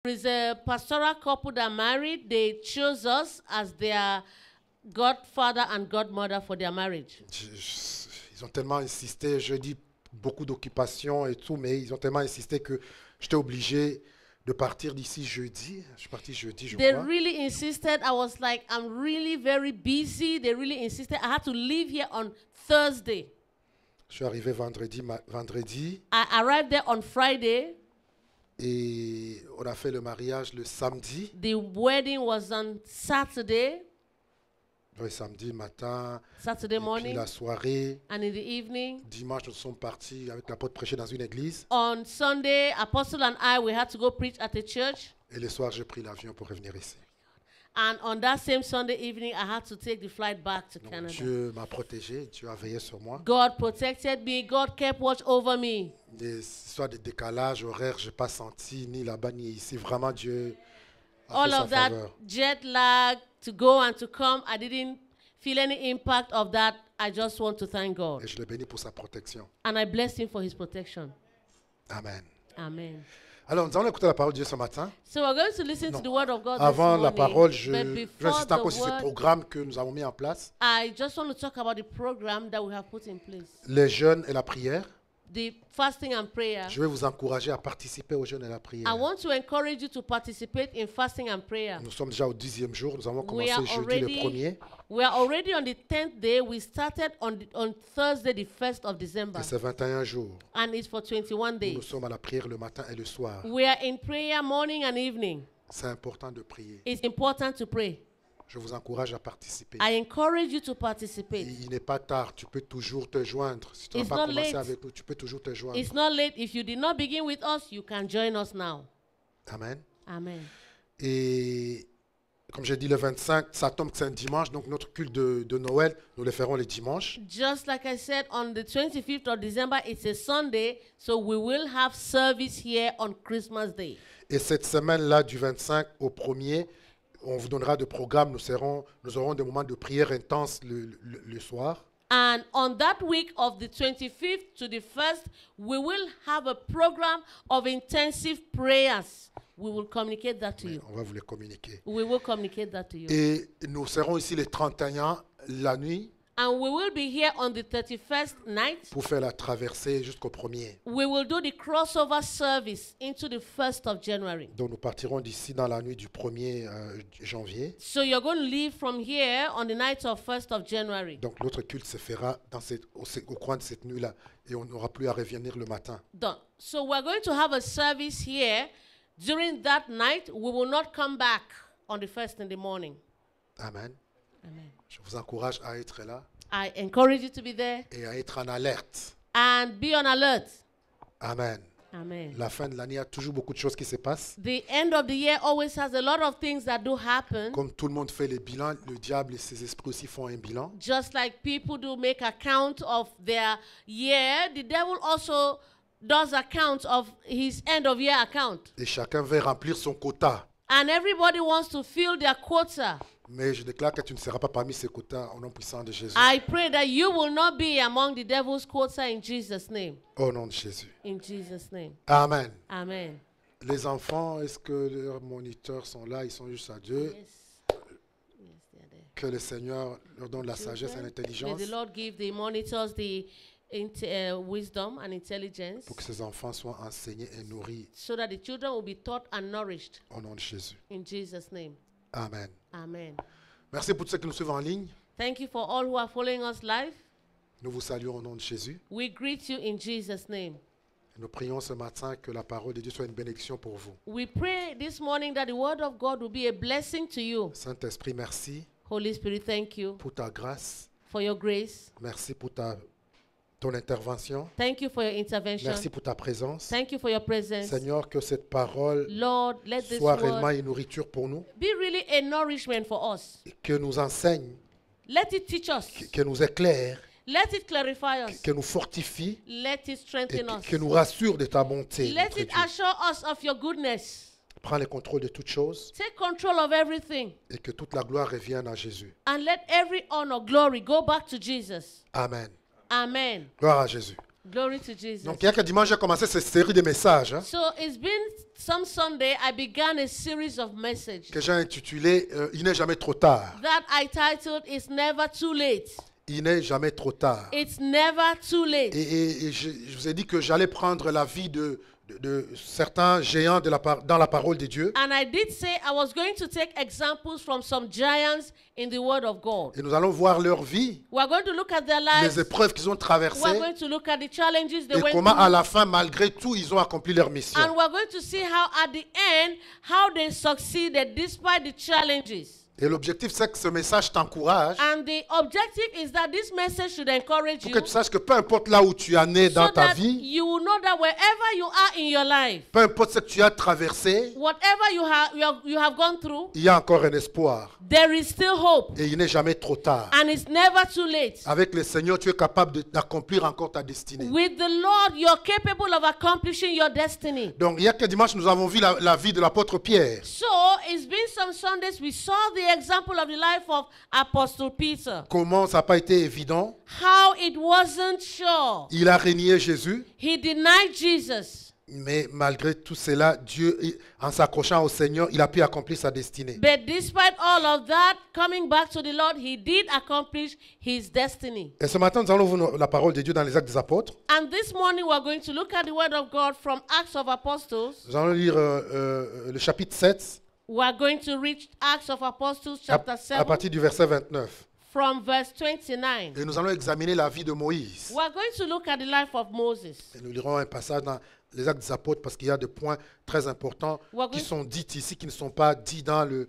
There is a pastoral couple that married. They chose us as their godfather and godmother for their marriage. Ils ont tellement insisté, je dis beaucoup d'occupations et tout, mais ils ont tellement insisté que j'étais obligé de partir d'ici jeudi. Je suis parti jeudi, je They crois. really insisted. I was like, I'm really very busy. They really insisted. I had to leave here on Thursday. Je suis arrivé vendredi. I arrived there on Friday. Et on a fait le mariage le samedi. The wedding was on Saturday, Le samedi matin, Saturday et puis morning, la soirée. and in the evening. Dimanche, nous sommes partis avec l'apôtre prêcher dans une église. On Sunday, Apostle and I, we had to go preach at a church. Et le soir, j'ai pris l'avion pour revenir ici. And on that same Sunday evening, I had to take the flight back to Donc, Canada. Dieu m'a protégé, Dieu a veillé sur moi. God protected me. God kept watch over me. Des histoires de décalage horaire, je n'ai pas senti ni là-bas ni ici. Vraiment, Dieu a All fait sa of that faveur. jet lag to go and to come, I didn't feel any impact of that. I just want to thank God. Et je le bénis pour sa protection. And I bless him for his protection. Amen. Amen. Alors, nous allons écouter la parole de Dieu ce matin. So we're going to listen Non. to the word of God Avant this la morning. parole, But je before insiste the encore sur ce word, programme que nous avons mis en place. I just want to talk about the program that we have put in place. Les jeûnes et la prière. The fasting and prayer. Je vais vous encourager à participer aux jeûnes et la I prière. want to encourage you to participate in fasting and prayer. Nous sommes déjà au 10e jour. Nous avons We commencé are jeudi le already- 1er. We are already on the 10th day. We started on Thursday, the 1st of December. Et c'est 21 jours. And it's for 21 Nous days. sommes à la prière le matin et le soir. We are in prayer morning and evening. C'est important de prier. It's important to pray. Je vous encourage à participer. I encourage you to participate. Il n'est pas tard, tu peux toujours te joindre. Si tu n'as It's pas not commencé late. avec nous, tu peux toujours te joindre. It's not late. If you did not begin with us, you can join us now. Amen. Amen. Et comme j'ai dit, le 25, ça tombe que c'est un dimanche, donc notre culte de Noël, nous le ferons les dimanches. Just like I said, on the 25th of December, it's a Sunday, so we will have service here on Christmas Day. Et cette semaine-là, du 25 au 1er, on vous donnera de programmes. Nous aurons des moments de prière intense le soir. And on that week of the 25th to the 1st, we will have a program of intensive prayers. We will communicate that to you. On va vous les communiquer. We will communicate that to you. Et nous serons ici les 31 la nuit And we will be here on the 31st night. pour faire la traversée jusqu'au 1er. We will do the crossover service into the 1st of January. Donc nous partirons d'ici dans la nuit du 1er janvier. So you're going to leave from here on the night of 1st of January. Donc l'autre culte se fera au coin de cette nuit-là et on n'aura plus à revenir le matin. Done. So we're going to have a service here. During that night, we will not come back on the 1st in the morning. Amen. Amen. Je vous encourage à être là I encourage you to be there et à être en alerte. and be on alert. Amen. Amen. La fin de l'année, il y a toujours beaucoup de choses qui se passent. The end of the year always has a lot of things that do happen. Comme tout le monde fait les bilans, le diable et ses esprits aussi font un bilan. Just like people do make account of their year, the devil also does account of his end of year account. Et chacun veut remplir son quota. And everybody wants to fill their quota. Mais je déclare que tu ne seras pas parmi ces quotas au nom puissant de Jésus. I pray that you will not be among the devil's quota in Jesus' name. Au nom de Jésus. In Jesus' name. Amen. Amen. Les enfants, est-ce que leurs moniteurs sont là? Ils sont juste à Dieu. Yes. Yes, they are there. Que le Seigneur leur donne la sagesse et Children, l'intelligence may the Lord give the monitors the wisdom and intelligence pour que ces enfants soient enseignés et nourris so that the children will be taught and nourished au nom de Jésus. in Jesus' name. Amen. Amen. Merci pour tous ceux qui nous suivent en ligne. Thank you for all who are following us live. Nous vous saluons au nom de Jésus. We greet you in Jesus' name. Nous prions ce matin que la parole de Dieu soit une bénédiction pour vous. We pray this morning that the word of God will be a blessing to you. Saint-Esprit, merci Holy Spirit, thank you pour ta grâce. for your grace. Merci pour ton intervention. Thank you for your intervention. Merci pour ta présence. Thank you for your presence. Seigneur, que cette parole Lord, let this soit réellement word une nourriture pour nous, be really a nourishment for us. et que nous enseigne, Let it teach us. que nous éclaire, Let it clarify us. que nous fortifie Let it et strengthen us. que nous rassure de ta bonté. Let notre it Dieu. assure us of your goodness. Prends le contrôle de toutes choses Take control of everything. et que toute la gloire revienne à Jésus. And let every honor, glory go back to Jesus. Amen. Amen. Gloire à Jésus. Glory to Jesus. Donc, il y a quelques dimanches, j'ai commencé cette série de messages hein, So it's been some Sunday, I began a series of messages que j'ai intitulé Il n'est jamais trop tard. that I titled It's Never Too Late. Il n'est jamais trop tard. It's never too late. Et je vous ai dit que j'allais prendre la vie de certains géants dans la parole de Dieu. And I did say I was going to take examples from some giants in the Word of God. Et nous allons voir leur vie, We are going to look at their les lives. épreuves qu'ils ont We are traversées going to look at the challenges they et went comment through. à la fin, malgré tout, ils ont accompli leur mission. And we are going to see how at the end, how they succeeded despite the challenges. Et l'objectif, c'est que ce message t'encourage And the objective is that this message should encourage pour you que tu saches que peu importe là où tu en es dans so ta that vie, you will know that wherever you are in your life, peu importe ce que tu as traversé, whatever you have gone through, il y a encore un espoir. there is still hope. Et il n'est jamais trop tard. And it's never too late. Avec le Seigneur, tu es capable d'accomplir encore ta destinée. With the Lord, you're capable of accomplishing your destiny. Donc, il y a quelques dimanches, nous avons vu la vie de l'apôtre Pierre. So, it's been some Sundays we saw the example of the life of Apostle Peter. Comment ça n'a pas été évident. How it wasn't sure. Il a renié Jésus. He denied Jesus. Mais malgré tout cela, Dieu, en s'accrochant au Seigneur, il a pu accomplir sa destinée. But despite all of that, coming back to the Lord, he did accomplish his destiny. Et ce matin, nous allons ouvrir la parole de Dieu dans les Actes des Apôtres. And this morning, we're going to look at the word of God from Acts of Apostles. Nous allons lire le chapitre 7, We're going to read Acts of Apostles, chapter à 7, partir du verset 29. from verse 29. Et nous allons examiner la vie de Moïse. We're going to look at the life of Moses. Et nous lirons un passage dans les Actes des Apôtres parce qu'il y a des points très importants We're qui going- sont dits ici, qui ne sont pas dits dans le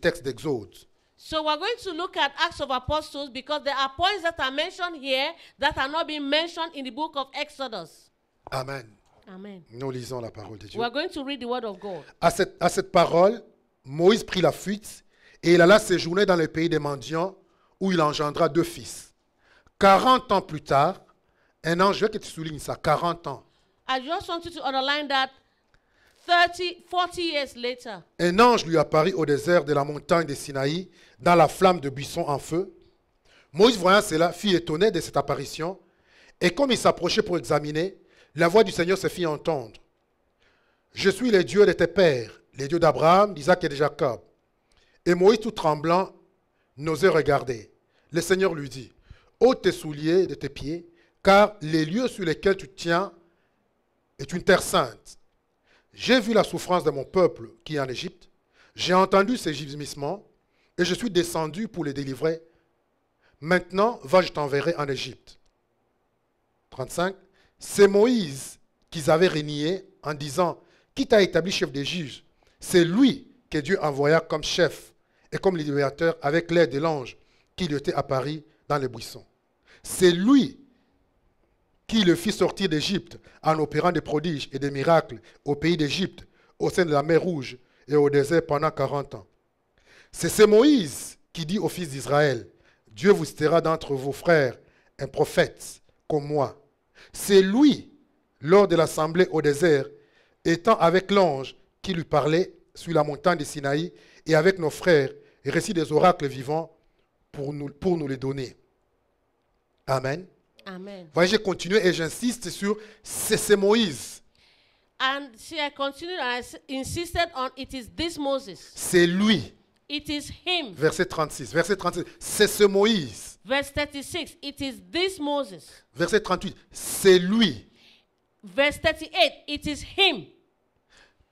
texte d'Exode. So we're going to look at Acts of Apostles because there are points that are mentioned here that are not being mentioned in the book of Exodus. Amen. Amen. Nous lisons la parole de Dieu. We're going to read the word of God. À cette parole, Moïse prit la fuite et il alla séjourner dans le pays des mendiants où il engendra 2 fils. 40 ans plus tard, un ange, je veux que tu soulignes ça, 40 ans. I just want you to underline that 40 years later, Un ange lui apparut au désert de la montagne de Sinaï dans la flamme de buisson en feu. Moïse, voyant cela, fut étonné de cette apparition et comme il s'approchait pour examiner, la voix du Seigneur se fit entendre. Je suis le Dieu de tes pères, les dieux d'Abraham, d'Isaac et de Jacob. Et Moïse, tout tremblant, n'osait regarder. Le Seigneur lui dit, ôte tes souliers de tes pieds, car les lieux sur lesquels tu tiens est une terre sainte. J'ai vu la souffrance de mon peuple qui est en Égypte. J'ai entendu ses gémissements et je suis descendu pour les délivrer. Maintenant, va, je t'enverrai en Égypte. 35. C'est Moïse qu'ils avaient renié en disant, qui t'a établi chef des juges? C'est lui que Dieu envoya comme chef et comme libérateur avec l'aide de l'ange qui lui était apparu dans les buissons. C'est lui qui le fit sortir d'Égypte en opérant des prodiges et des miracles au pays d'Égypte, au sein de la mer Rouge et au désert pendant 40 ans. C'est Moïse qui dit aux fils d'Israël, Dieu vous citera d'entre vos frères un prophète comme moi. C'est lui, lors de l'assemblée au désert, étant avec l'ange qui lui parlait sur la montagne de Sinaï et avec nos frères, et récit des oracles vivants pour nous les donner. Amen. amen. Voyez, j'ai continué et j'insiste sur c'est Moïse. And see, I continued and insisted on it is this Moses. C'est lui. It is him. Verset 36. Verset 36. C'est ce Moïse. Verse 36, it is this Moses. Verset 38. C'est lui. Verse 38, it is him.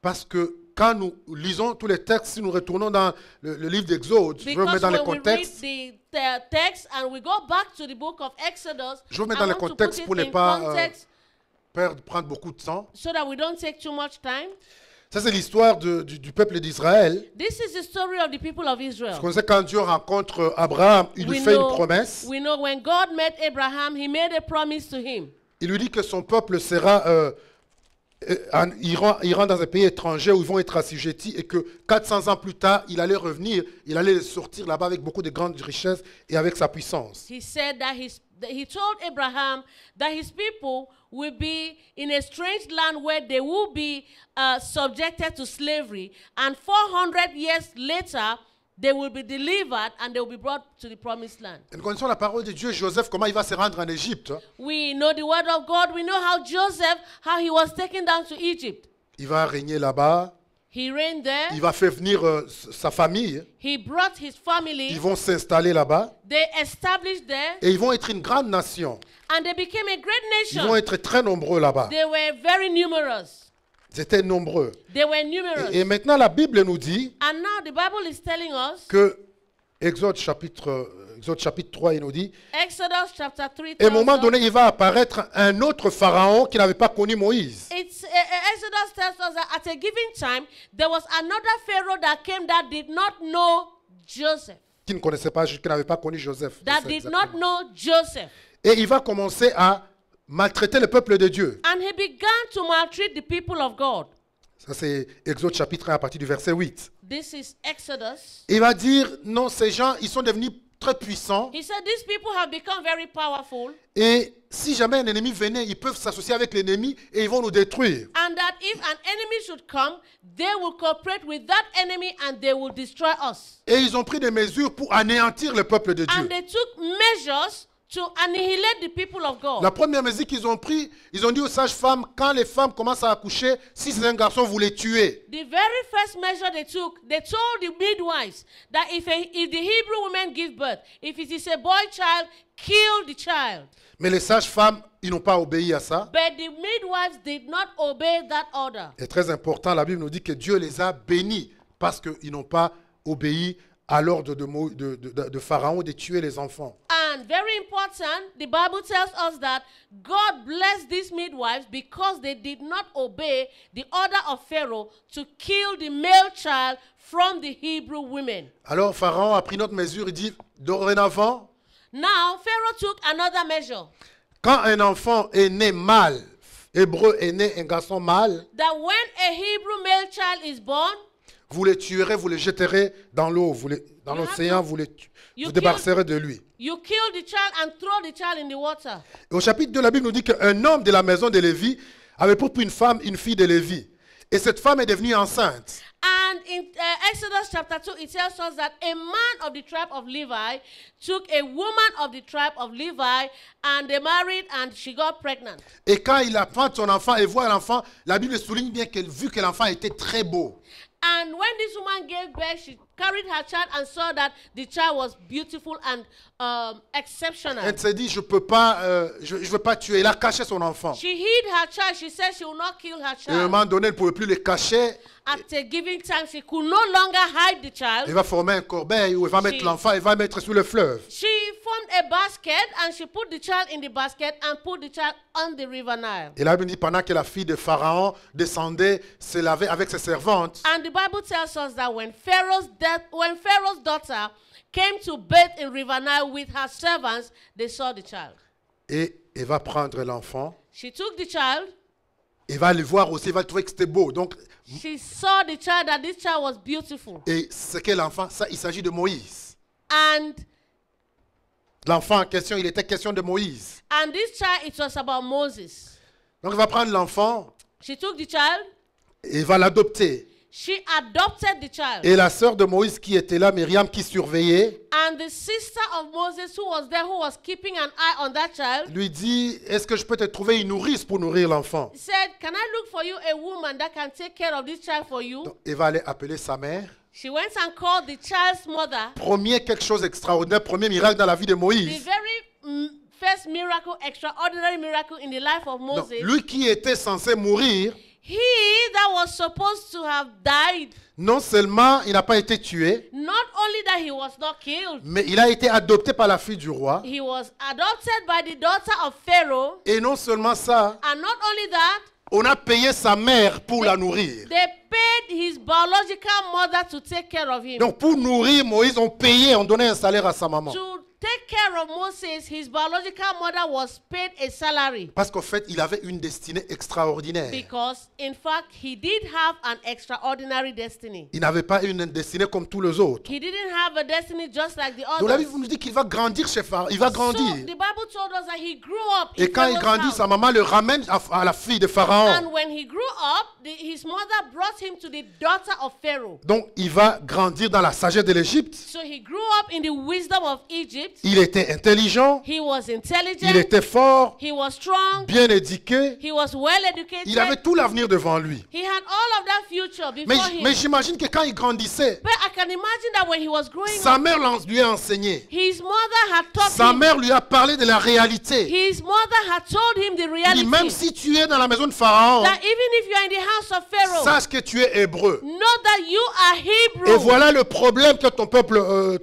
Parce que quand nous lisons tous les textes, si nous retournons dans le livre d'Exode, je veux mettre Because dans le when we read contexte. the text and we go back to the book of Exodus, Je veux mettre I dans le want to contexte put it pour ne in pas context prendre beaucoup de temps. so that we don't take too much time. Ça, c'est l'histoire du peuple d'Israël. This is the story of the people of Vous Israel. connaissez quand Dieu rencontre Abraham, il lui fait une promesse. we know when God met Abraham, he made a promise to him. Il lui dit que son peuple sera, ira dans un pays étranger où ils vont être assujettis et que 400 ans plus tard, il allait revenir, il allait sortir là-bas avec beaucoup de grandes richesses et avec sa puissance. He said that he told Abraham that his people will be in a strange land where they will be subjected to slavery. And 400 years later, they will be delivered and they will be brought to the promised land. Et nous connaissons la parole de Dieu, Joseph, comment il va se rendre en Égypte. We know the word of God. We know how Joseph, how he was taken down to Egypt. Il va régner là-bas. He reigned there. Il va faire venir sa famille. He brought his family. Ils vont s'installer là-bas. They established there. Et ils vont être une grande nation. And they became a great Ils vont nation. être très nombreux là-bas. They were very numerous. Ils étaient nombreux. They were numerous. Et maintenant, la Bible nous dit And now the Bible is telling us, que Exode chapitre 3, il nous dit, Exodus chapter 3 et à un moment tells us, donné, il va apparaître un autre pharaon qui n'avait pas connu Moïse. Exodus tells us that at a given time, there was another Pharaoh that came that did not know Joseph. Qui ne connaissait pas, qui n'avait pas connu Joseph. That C'est did exactement. not know Joseph. Et il va commencer à maltraiter le peuple de Dieu. And he began to maltreat the people of God. Ça, c'est Exode chapitre 1 à partir du verset 8. This is Exodus. Il va dire, non, ces gens, ils sont devenus très puissants. He said, these people have become very powerful. Et si jamais un ennemi venait, ils peuvent s'associer avec l'ennemi et ils vont nous détruire. And that if an enemy should come, they will cooperate with that enemy and they will destroy us. Et ils ont pris des mesures pour anéantir le peuple de Dieu. And they took measures to annihilate the people of God. La première mesure qu'ils ont prise, ils ont dit aux sages-femmes, quand les femmes commencent à accoucher, si c'est un garçon, vous les tuez. The very first measure they took, they told the midwives that if the Hebrew women give birth, if it is a boy child, kill the child. Mais les sages-femmes, ils n'ont pas obéi à ça. But the midwives did not obey that order. C'est très important, la Bible nous dit que Dieu les a bénis parce qu'ils n'ont pas obéi à l'ordre de Pharaon de tuer les enfants. And very important, the Bible tells us that God blessed these midwives because they did not obey the order of Pharaoh to kill the male child from the Hebrew women. Alors Pharaon a pris notre mesure, il dit, dorénavant, Now, Pharaoh took another measure. quand un enfant est né mâle, hébreu est né un garçon mâle, That when a Hebrew male child is born, vous les tuerez, vous les jetterez dans l'eau, dans You l'océan, have to- vous débarrasserez de lui. you kill the child and throw the child in the water. Et au chapitre 2, la Bible nous dit qu'un homme de la maison de Lévi avait pour une femme, une fille de Lévi. Et cette femme est devenue enceinte. And in Exodus chapter 2, it tells us that a man of the tribe of Levi took a woman of the tribe of Levi and they married and she got pregnant. Et quand il apprend son enfant et voit l'enfant, la Bible souligne bien qu'elle vu que l'enfant était très beau. And when this woman gave birth, she carried her child and saw that the child was beautiful and exceptional. Elle s'est dit, je ne veux pas tuer. Elle a caché son enfant. She hid her child. She said she will not kill her Et à un child. moment donné, elle ne pouvait plus le cacher. At a given time, she could no longer hide the Elle child. va former un corbeil où elle va mettre Si. l'enfant, elle va mettre sur le fleuve. She formed a basket and she put the child in the basket and put the child on the river Nile. Et la Bible dit, pendant que la fille de Pharaon descendait, se lavait avec ses servantes, And the Bible tells us that when Pharaoh's daughter came to bathe in River Nile with her servants, they saw the child. et elle va prendre l'enfant. She took the child. Elle va le voir aussi, elle va trouver que c'était beau. Donc, She saw the child, that this child was beautiful. et ce qu'est l'enfant, ça, il s'agit de Moïse. And L'enfant en question, il était question de Moïse. this child, it was about Moses. Donc, elle va prendre l'enfant She took the child. et va l'adopter. She adopted the child. Et la sœur de Moïse qui était là, Myriam, qui surveillait, And the sister of Moses who was there, who was keeping an eye on that child, lui dit, est-ce que je peux te trouver une nourrice pour nourrir l'enfant? said, can I look for you a woman that can take care of this child for you? Donc, elle va aller appeler sa mère. She went and called the child's mother. Premier quelque chose d'extraordinaire, premier miracle dans la vie de The Moïse. very first miracle, extraordinary miracle in the life of Donc, Moses. lui qui était censé mourir, He that was supposed to have died, non seulement il n'a pas été tué, not only that he was not killed, mais il a été adopté par la fille du roi. he was adopted by the daughter of Pharaoh. Et non seulement ça, And not only that, on a payé sa mère pour la nourrir. they paid his biological mother to take care of him. Donc pour nourrir Moïse, on payait, on donnait un salaire à sa maman. To take care of Moses, his biological mother was paid a salary. Parce qu'en fait, il avait une destinée extraordinaire. Because, in fact, he did have an extraordinary destiny. Il n'avait pas une destinée comme tous les autres. He didn't have a destiny just like the Donc la others. Bible nous dit qu'il va grandir chez Pharaon. Il va So, grandir. the Bible told us that he grew up Et in quand il Pharaoh's grandit, house. sa maman le ramène à la fille de Pharaon. And when he grew up, his mother brought him to the daughter of Pharaoh. Donc il va grandir dans la sagesse de l'Égypte. So he grew up in the wisdom of Egypt. Il était intelligent. He was Il intelligent. était fort. He was strong. Bien éduqué. He was well educated. Il avait tout l'avenir devant lui. He had all of that future Mais, before him. mais j'imagine que quand il grandissait, But I can imagine that when he was growing sa up, mère lui a enseigné. his mother had taught Sa him. mère lui a parlé de la réalité. His mother had told him the Il dit, reality. même si tu es dans la maison de Pharaon, That even if you are in the house of Pharaoh, sache que tu es hébreu. know that you are Hebrew. Et voilà le problème que ton peuple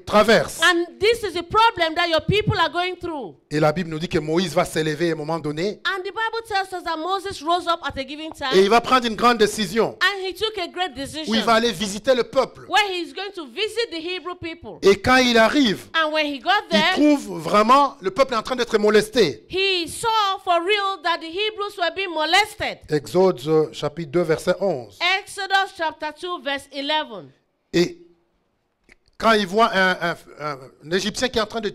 traverse. And this is the problem that your people are going through. Et la Bible nous dit que Moïse va s'élever à un moment donné And the Bible tells us that Moses rose up at a given et time il va prendre une grande décision and he took a great où decision il va aller visiter le peuple. where he's going to visit the Hebrew people. Et quand il arrive, And when he got il there, trouve vraiment le peuple est en train d'être molesté. he saw for real that the Hebrews were being molested. Exode chapitre 2 verset 11. Exodus chapter 2 verse 11. Et quand il voit un Égyptien qui est en train de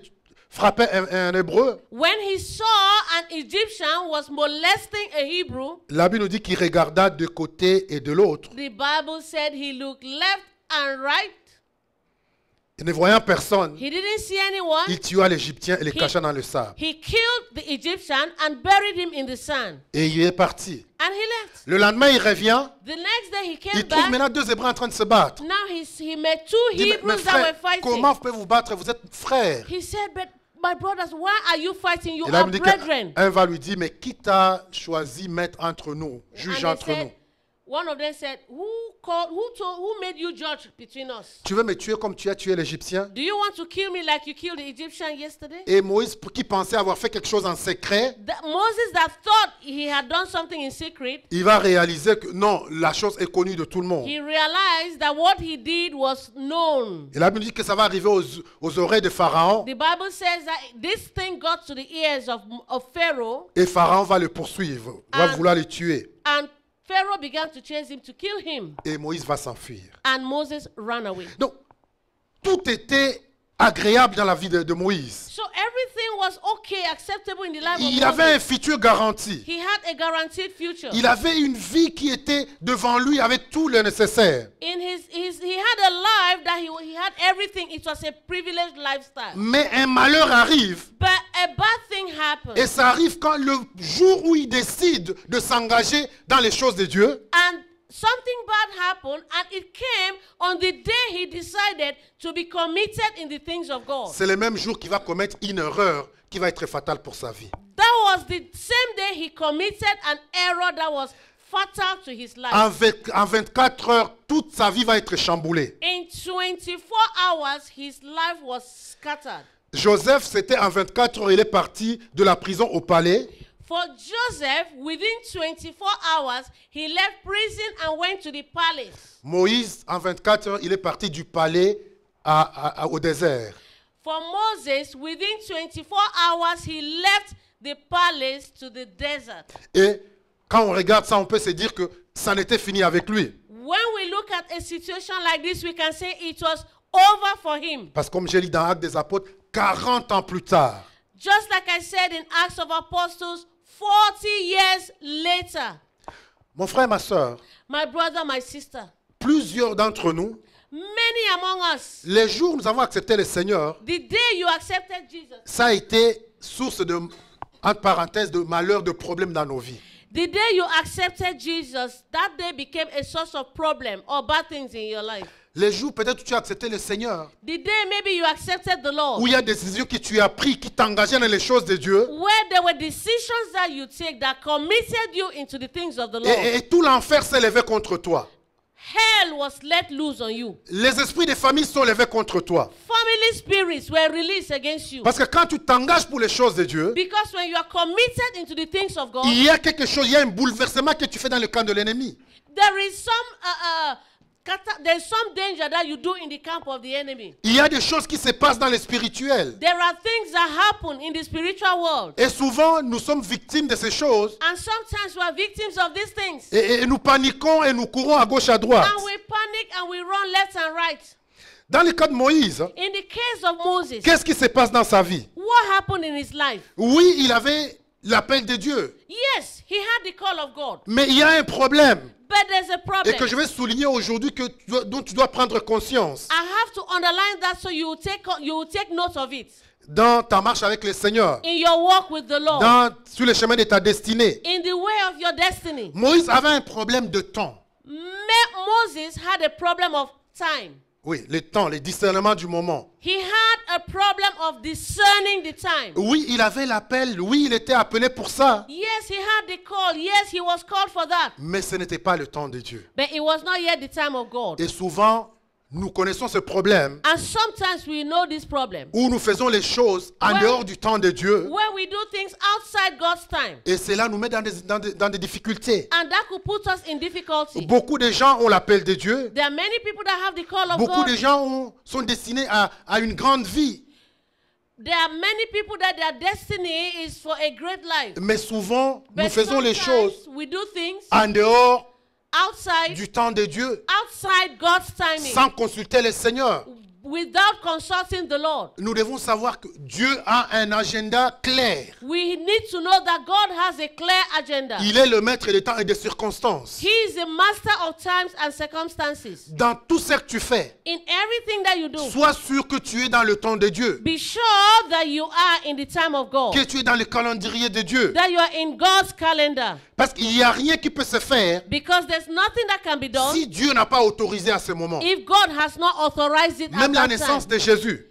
frapper un Hébreu, When he saw an Egyptian was molesting a Hebrew, la Bible nous dit qu'il regarda de côté et de l'autre. the Bible said he looked left and right. Et ne voyant personne, He didn't see anyone. il tua l'Égyptien et le cacha dans le sable. He killed the Egyptian and buried him in the sand. Et il est parti. And he left. Le lendemain, il revient. The next day he came Il trouve back. maintenant deux Hébreux en train de se battre. Now he met two Il dit, mais Hebrews that frère, were fighting. comment vous pouvez vous battre? Vous êtes frères. He said, but my brothers, why are you fighting? You Et là, are il me dit brethren. qu'un va lui dire, mais qui t'a choisi mettre entre nous, juge And entre they said, nous? one of them said, who made you judge between us? Tu veux me tuer comme tu as tué l'Égyptien? Do you want to kill me like you killed the Egyptian yesterday? Et Moïse, qui pensait avoir fait quelque chose en secret, Moses that thought he had done something in secret, il va réaliser que non, la chose est connue de tout le monde. he realized that what he did was known. Et la Bible dit que ça va arriver aux oreilles de Pharaon. The Bible says that this thing got to the ears of Pharaoh, Et Pharaon va le poursuivre, va vouloir le tuer. and Pharaoh began to chase him to kill him, Et Moïse va s'enfuir. and Moses ran away. Donc, tout était agréable dans la vie de Moïse. So everything was okay, acceptable in the life Il of avait un Moses. futur garanti. He had a guaranteed future. Il avait une vie qui était devant lui avec tout le nécessaire. In he had a life that he had everything. It was a privileged lifestyle. Mais un malheur arrive. But a bad thing happened. Et ça arrive quand le jour où il décide de s'engager dans les choses de Dieu. And something bad happened, and it came on the day he decided to be committed in the things of God. C'est le même jour qu'il va commettre une erreur qui va être fatale pour sa vie. That was the same day he committed an error that was fatal to his life. En 24 heures, toute sa vie va être chamboulée. In 24 hours, his life was scattered. Joseph, c'était en 24 heures, il est parti de la prison au palais. For Joseph, within 24 hours, he left prison and went to the palace. Moïse, en 24 heures, il est parti du palais au désert. For Moses, within 24 hours, he left the palace to the desert. Et quand on regarde ça, on peut se dire que ça n'était fini avec lui. When we look at a situation like this, we can say it was over for him. Parce que comme j'ai lu dans Actes des Apôtres, 40 ans plus tard, Just like I said in Acts of Apostles, 40 years later, mon frère, ma soeur, my brother, my sister, plusieurs d'entre nous, many among us, les jours où nous avons accepté le Seigneur, the day you accepted Jesus, ça a été source de, entre parenthèses, de malheur, de problèmes dans nos vies. the day you accepted Jesus, that day became a source of problem or bad things in your life. Les jours peut-être où tu as accepté le Seigneur, The day maybe you accepted the Lord, où il y a des décisions que tu as prises qui t'engageaient dans les choses de Dieu, where there were decisions that you take that committed you into the things of the Lord. et tout l'enfer s'est levé contre toi. Hell was let loose on you. Les esprits des familles sont levés contre toi. Family spirits were released against you. Parce que quand tu t'engages pour les choses de Dieu, Because when you are committed into the things of God, il y a quelque chose, il y a un bouleversement que tu fais dans le camp de l'ennemi. there is some there's some danger that you do in the camp of the enemy. Il y a des choses qui se passent dans le spirituel. There are things that happen in the spiritual world. Et souvent, nous sommes victimes de ces choses. And sometimes we are victims of these things. Et nous paniquons et nous courons à gauche, à droite. And we panic and we run left and right. Dans le cas de Moïse, In the case of Moses, qu'est-ce qui se passe dans sa vie? what happened in his life? Oui, il avait l'appel de Dieu. Yes, he had the call of God. Mais il y a un problème. But there's a Et problem. que je vais souligner aujourd'hui dont tu dois prendre conscience I have to underline that so you will take note of it. dans ta marche avec le Seigneur, In your walk with the Lord. sur le chemin de ta destinée. In the way of your destiny. Moïse avait un problème de temps. Moses had a problem of time. Oui, le temps, le discernement du moment. He had a problem of discerning the time. Oui, il avait l'appel. Oui, il était appelé pour ça. Yes, he had the call. Yes, he was called for that. Mais ce n'était pas le temps de Dieu. But it was not yet the time of God. Et souvent, nous connaissons ce problème And sometimes we know this problem. où nous faisons les choses en Ouais. dehors du temps de Dieu. Where we do things outside God's time. Et cela nous met dans des difficultés. And that could put us in difficulty. Beaucoup de gens ont l'appel de Dieu. There are many people that have the call of Beaucoup God. de gens sont destinés à une grande vie. There are many people that their destiny is for a great life. Mais souvent, nous But faisons les sometimes choses we do things en dehors outside du temps de Dieu, outside God's timing. sans consulter le Seigneur. Without consulting the Lord. Nous devons savoir que Dieu a un agenda clair. We need to know that God has a clear agenda. Il est le maître des temps et des circonstances. He is the master of times and circumstances. Dans tout ce que tu fais, In everything that you do, sois sûr que tu es dans le temps de Dieu, be sure that you are in the time of God. que tu es dans le calendrier de Dieu. That you are in God's calendar. Parce qu'il n'y a rien qui peut se faire Because there's nothing that can be done si Dieu n'a pas autorisé à ce moment. if God has not authorized it Même at la that naissance time. de Jésus.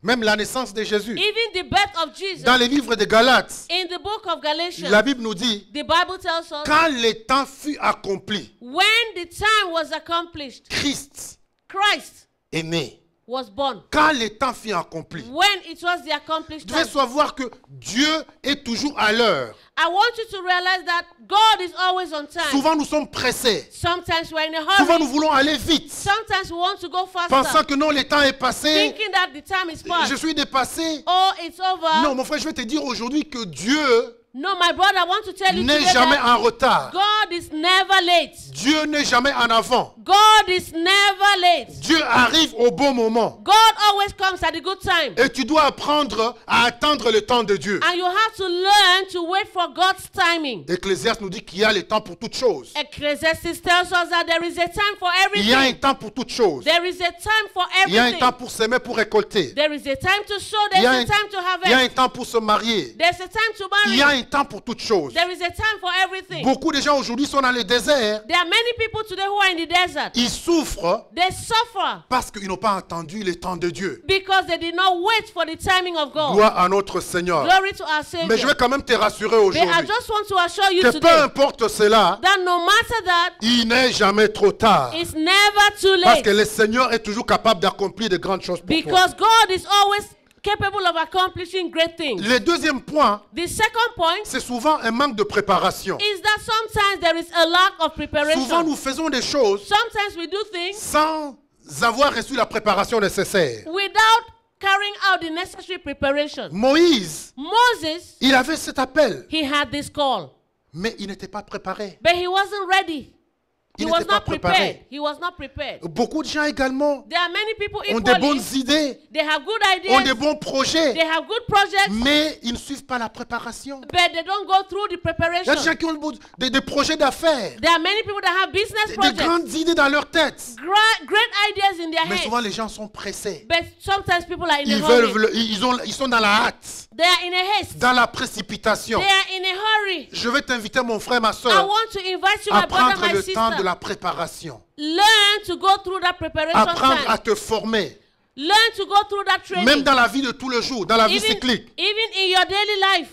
Même la naissance de Jésus. Even the birth of Jesus. Dans les livres de Galates, In the book of Galatians, la Bible nous dit, the Bible tells us quand le temps fut accompli, when the time was accomplished, Christ Christ est né. was born. Quand le temps fut accompli, When it was the accomplished tu devais time. savoir que Dieu est toujours à l'heure. I want you to realize that God is always on time. Souvent nous sommes pressés. Sometimes we're in a Souvent hurry. nous voulons aller vite. Sometimes we want to go Pensant faster. que non, le temps est passé. Thinking that the time is Je past. suis dépassé. Oh, it's over. Non, mon frère, je vais te dire aujourd'hui que Dieu No, my brother, I want to tell you n'est today jamais that en retard. God is never late. Dieu n'est jamais en avant. God is never late. Dieu arrive au bon moment. God always comes at a good time. Et tu dois apprendre à attendre le temps de Dieu. And you have to learn to wait for God's timing. Ecclésiaste nous dit qu'il y a le temps pour toutes choses. Ecclesiastes tells us that there is a time for Il y a un everything. temps pour toutes choses. There is a time for Il y a un temps everything. pour s'aimer, pour récolter. There is a time to sow. Il y There's a a time to il y a un harvest. temps pour se marier. There's a time to Il y a marry. un temps pour toutes choses. There is a time for everything. Beaucoup de gens aujourd'hui sont dans le désert. There are many people today who are in the desert. Ils souffrent They suffer parce qu'ils n'ont pas entendu le temps de Dieu. because they did not wait for the timing of God. Gloire à notre Seigneur. Glory to our Mais je vais Savior. quand même te rassurer But I aujourd'hui just want to assure you que peu today importe cela, that no matter that, il n'est jamais trop tard. it's never too Parce que late. le Seigneur est toujours capable d'accomplir de grandes choses pour toi. Because God is always capable of accomplishing great things. Le deuxième point, The second point c'est souvent un manque de préparation. is that sometimes there is a lack of Souvent, preparation. nous faisons des choses Sometimes we do things sans avoir reçu la préparation nécessaire. without carrying out the necessary preparation. Moïse, Moses, il avait cet appel, he had this call, mais il n'était pas préparé. but he wasn't ready. He Il was n'était pas not prepared. préparé. He was not prepared. Beaucoup de gens également There are many people ont des bonnes equally. idées, They have good ont des ideas. bons projets, They have good projects, mais ils ne suivent pas la préparation. but they don't go through the Il y a des preparation. gens qui ont des projets d'affaires, There are many people that have business des projects, grandes idées dans leur tête. great ideas in their Mais souvent, heads. les gens sont pressés. But sometimes people are in a Ils, hurry. ils sont dans la hâte, They are in a haste. dans la précipitation. They are in a hurry. Je vais t'inviter, mon frère, ma I soeur, want to invite you, à my brother, prendre my le temps de sister. la préparation. Learn to go through that preparation Apprendre à time. te former. Learn to go through that training. Même dans la vie de tous les jours, dans la vie even, cyclique. even in your daily life,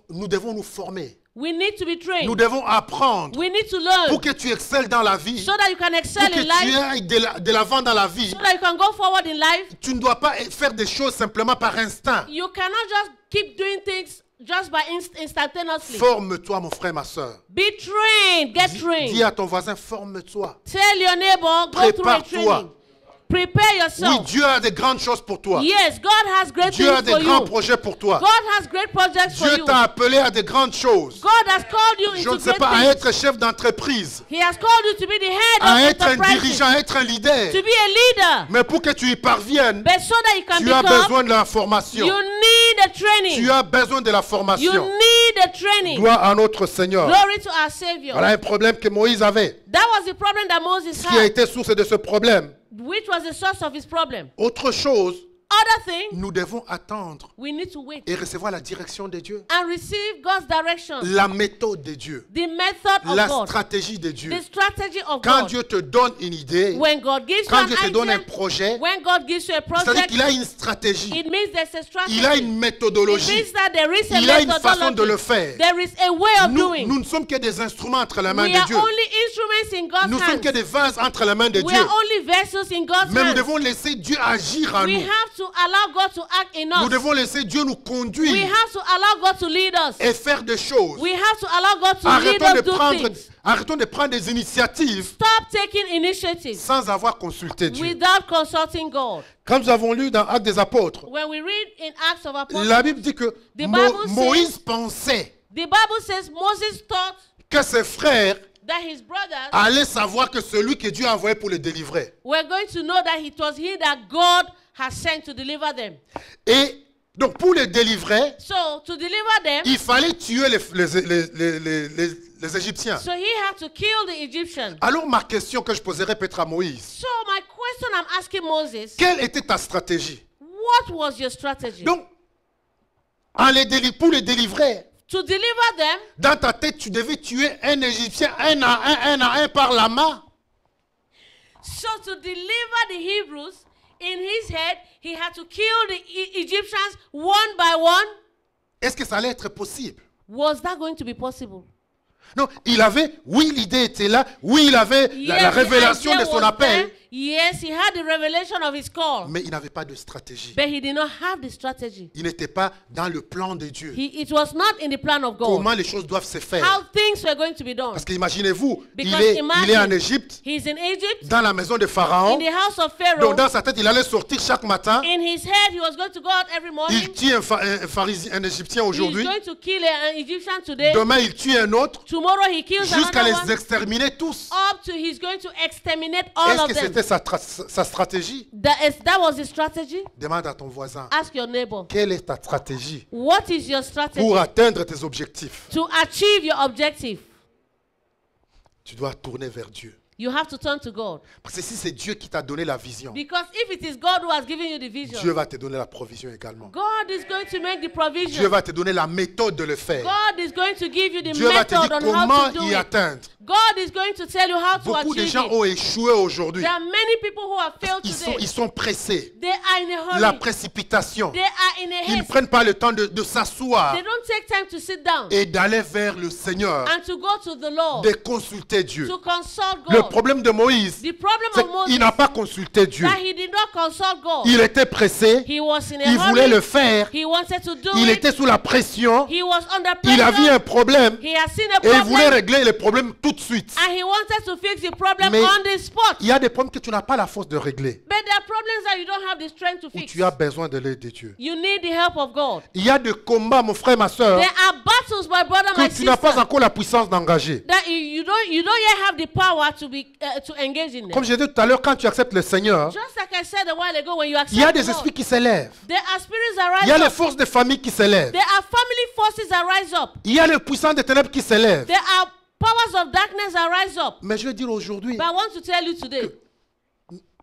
Nous devons nous former. we need to be trained. Nous devons apprendre We need to learn pour que tu excelles dans la vie, so that you can pour excel que in tu life, ailles de l'avant dans la vie. so that you can go forward in life. Tu ne dois pas faire des choses simplement par instinct. You cannot just keep doing things just by instantaneously. Forme-toi, mon frère, ma soeur. Be trained. Get Dis trained. à ton voisin, forme-toi. Tell your neighbor, go through a Prépare-toi. training. Prepare Oui, yourself. Dieu a des grandes choses pour toi. Yes, God has great Dieu a things des for grands you. projets pour toi. God has great projects for Dieu you. t'a appelé à des grandes choses. God has called you Je into ne sais great pas, à things. être chef d'entreprise, He has called you to be the head à of être un enterprises, dirigeant, à être un leader. to be a leader. Mais pour que tu y parviennes, But so that you can tu as become, besoin de la formation. you need a training. Tu as besoin de la You formation. need a training. Gloire à notre Seigneur. Glory to our Savior. Voilà un problème que Moïse avait. That was the problem that Moses Ce qui a had, été source de ce problème. which was the source of his problem. Autre chose, Other thing, nous devons attendre we need to wait et recevoir la direction de Dieu, and receive God's direction, la méthode de Dieu, the method of la God, stratégie de Dieu. the strategy of Quand God. Dieu te donne une idée, When God gives you quand an Dieu te donne un idea, projet, when God gives you a c'est-à-dire project, qu'il a une stratégie, it means there's a strategy. il a une It méthodologie, means that there is a il a une façon de methodology. le faire. There is a way of Nous doing. ne sommes que des instruments entre les mains We de are Dieu. only instruments in God's Nous sommes hands. que des vases entre les mains de We Dieu. are only vessels in God's Mais nous hands. devons laisser Dieu agir en We nous. have to allow God to act in Nous us. devons laisser Dieu nous We conduire have to allow God to lead us. et faire des choses. We have to allow God to lead Arrêtons de us do prendre, things. arrêtons de prendre des initiatives Stop taking initiatives sans avoir consulté Dieu. without consulting God. Quand nous avons lu dans Actes des Apôtres, When we read in Acts of Apostles, la Bible dit que The Bible Moïse pensait the Bible says Moses thought que ses frères that his brothers allaient savoir que celui que Dieu a envoyé pour les délivrer. were going to know that it was he that God has sent to deliver them. Et donc pour les délivrer, So to deliver them, il fallait tuer les Égyptiens. so he had to kill the Egyptians. Alors ma question que je poserai peut-être à Moïse, So my question I'm asking Moses, quelle était ta stratégie? what was your strategy? Donc, pour les délivrer, To deliver them, dans ta tête, tu devais tuer un Égyptien un à un par la main. so to deliver the Hebrews, in his head, he had to kill the Egyptians one by one. Est-ce que ça allait être possible? Was that going to be possible? Non, il avait, oui, l'idée était là, oui, il avait la the révélation idea de son was appel, there. Yes, he had the revelation of his call, mais il n'avait pas de stratégie. but he did not have the strategy. Il n'était pas dans le plan de Dieu. It was not in the plan of God. Comment les choses doivent se faire. How things were going to be done. Parce qu'imaginez-vous, Because il est en Égypte, he's in Egypt, dans la maison de Pharaon. in the house of Pharaoh. Donc dans sa tête, il allait sortir chaque matin. In his head, he was going to go out every morning. Il tue un Égyptien He's aujourd'hui. going to kill an Egyptian today. Demain, il tue un autre. Tomorrow, he kills Jusqu'à another les one. exterminer tous. Up to he's going to exterminate all Est-ce of que them. c'était sa stratégie? That was his strategy. Demande à ton voisin. Ask your neighbor. Quelle est ta stratégie What is your strategy pour atteindre tes objectifs? to achieve your objective? Tu dois tourner vers Dieu. You have to turn to God. Parce que si c'est Dieu qui t'a donné la vision, Because if it is God who has given you the vision, Dieu va te donner la provision également. God is going to make the Dieu provision. va te donner la méthode de le faire. God is going to give you the Dieu va te method dire on how comment to do y it. atteindre. God is going to tell you how to Beaucoup de achieve gens it. ont échoué aujourd'hui. There are many people who have failed today. Ils sont pressés. They are in a La hurry. précipitation. They are in a Ils ne haste. prennent pas le temps de s'asseoir They don't take time to sit down et d'aller vers le Seigneur, and to go to the Lord, de consulter Dieu. to consult Le God. problème de Moïse, The problem c'est of Moses qu'il n'a pas consulté Dieu. that he did not consult God. Il était pressé, He was in a il voulait hurry. le faire, He wanted to do il it. était sous la pression, He was under il a vu pressure. un problème He has seen a et il voulait problem régler le problème tout de suite. and he wanted to fix the problem Mais on the spot. il y a des problèmes que tu n'as pas la force de régler, But there are problems that you don't have the strength to où fix. tu as besoin de l'aide de Dieu. You need the help of God. Il y a des combats, mon frère, ma soeur, There are battles, my brother, my que tu n'as pas sister, encore la puissance d'engager. that you don't yet have the power to engage in them. Comme j'ai dit tout à l'heure, quand tu acceptes le Seigneur, Just like I said a while ago, when you il y a accept des the Lord, esprits qui s'élèvent. there are spirits Il that y a rise les up. forces de famille qui s'élèvent. There are family forces that rise up. Il y a les puissants des ténèbres qui s'élèvent. There are powers of darkness that rise up. Mais je veux dire aujourd'hui, But I want to tell you today,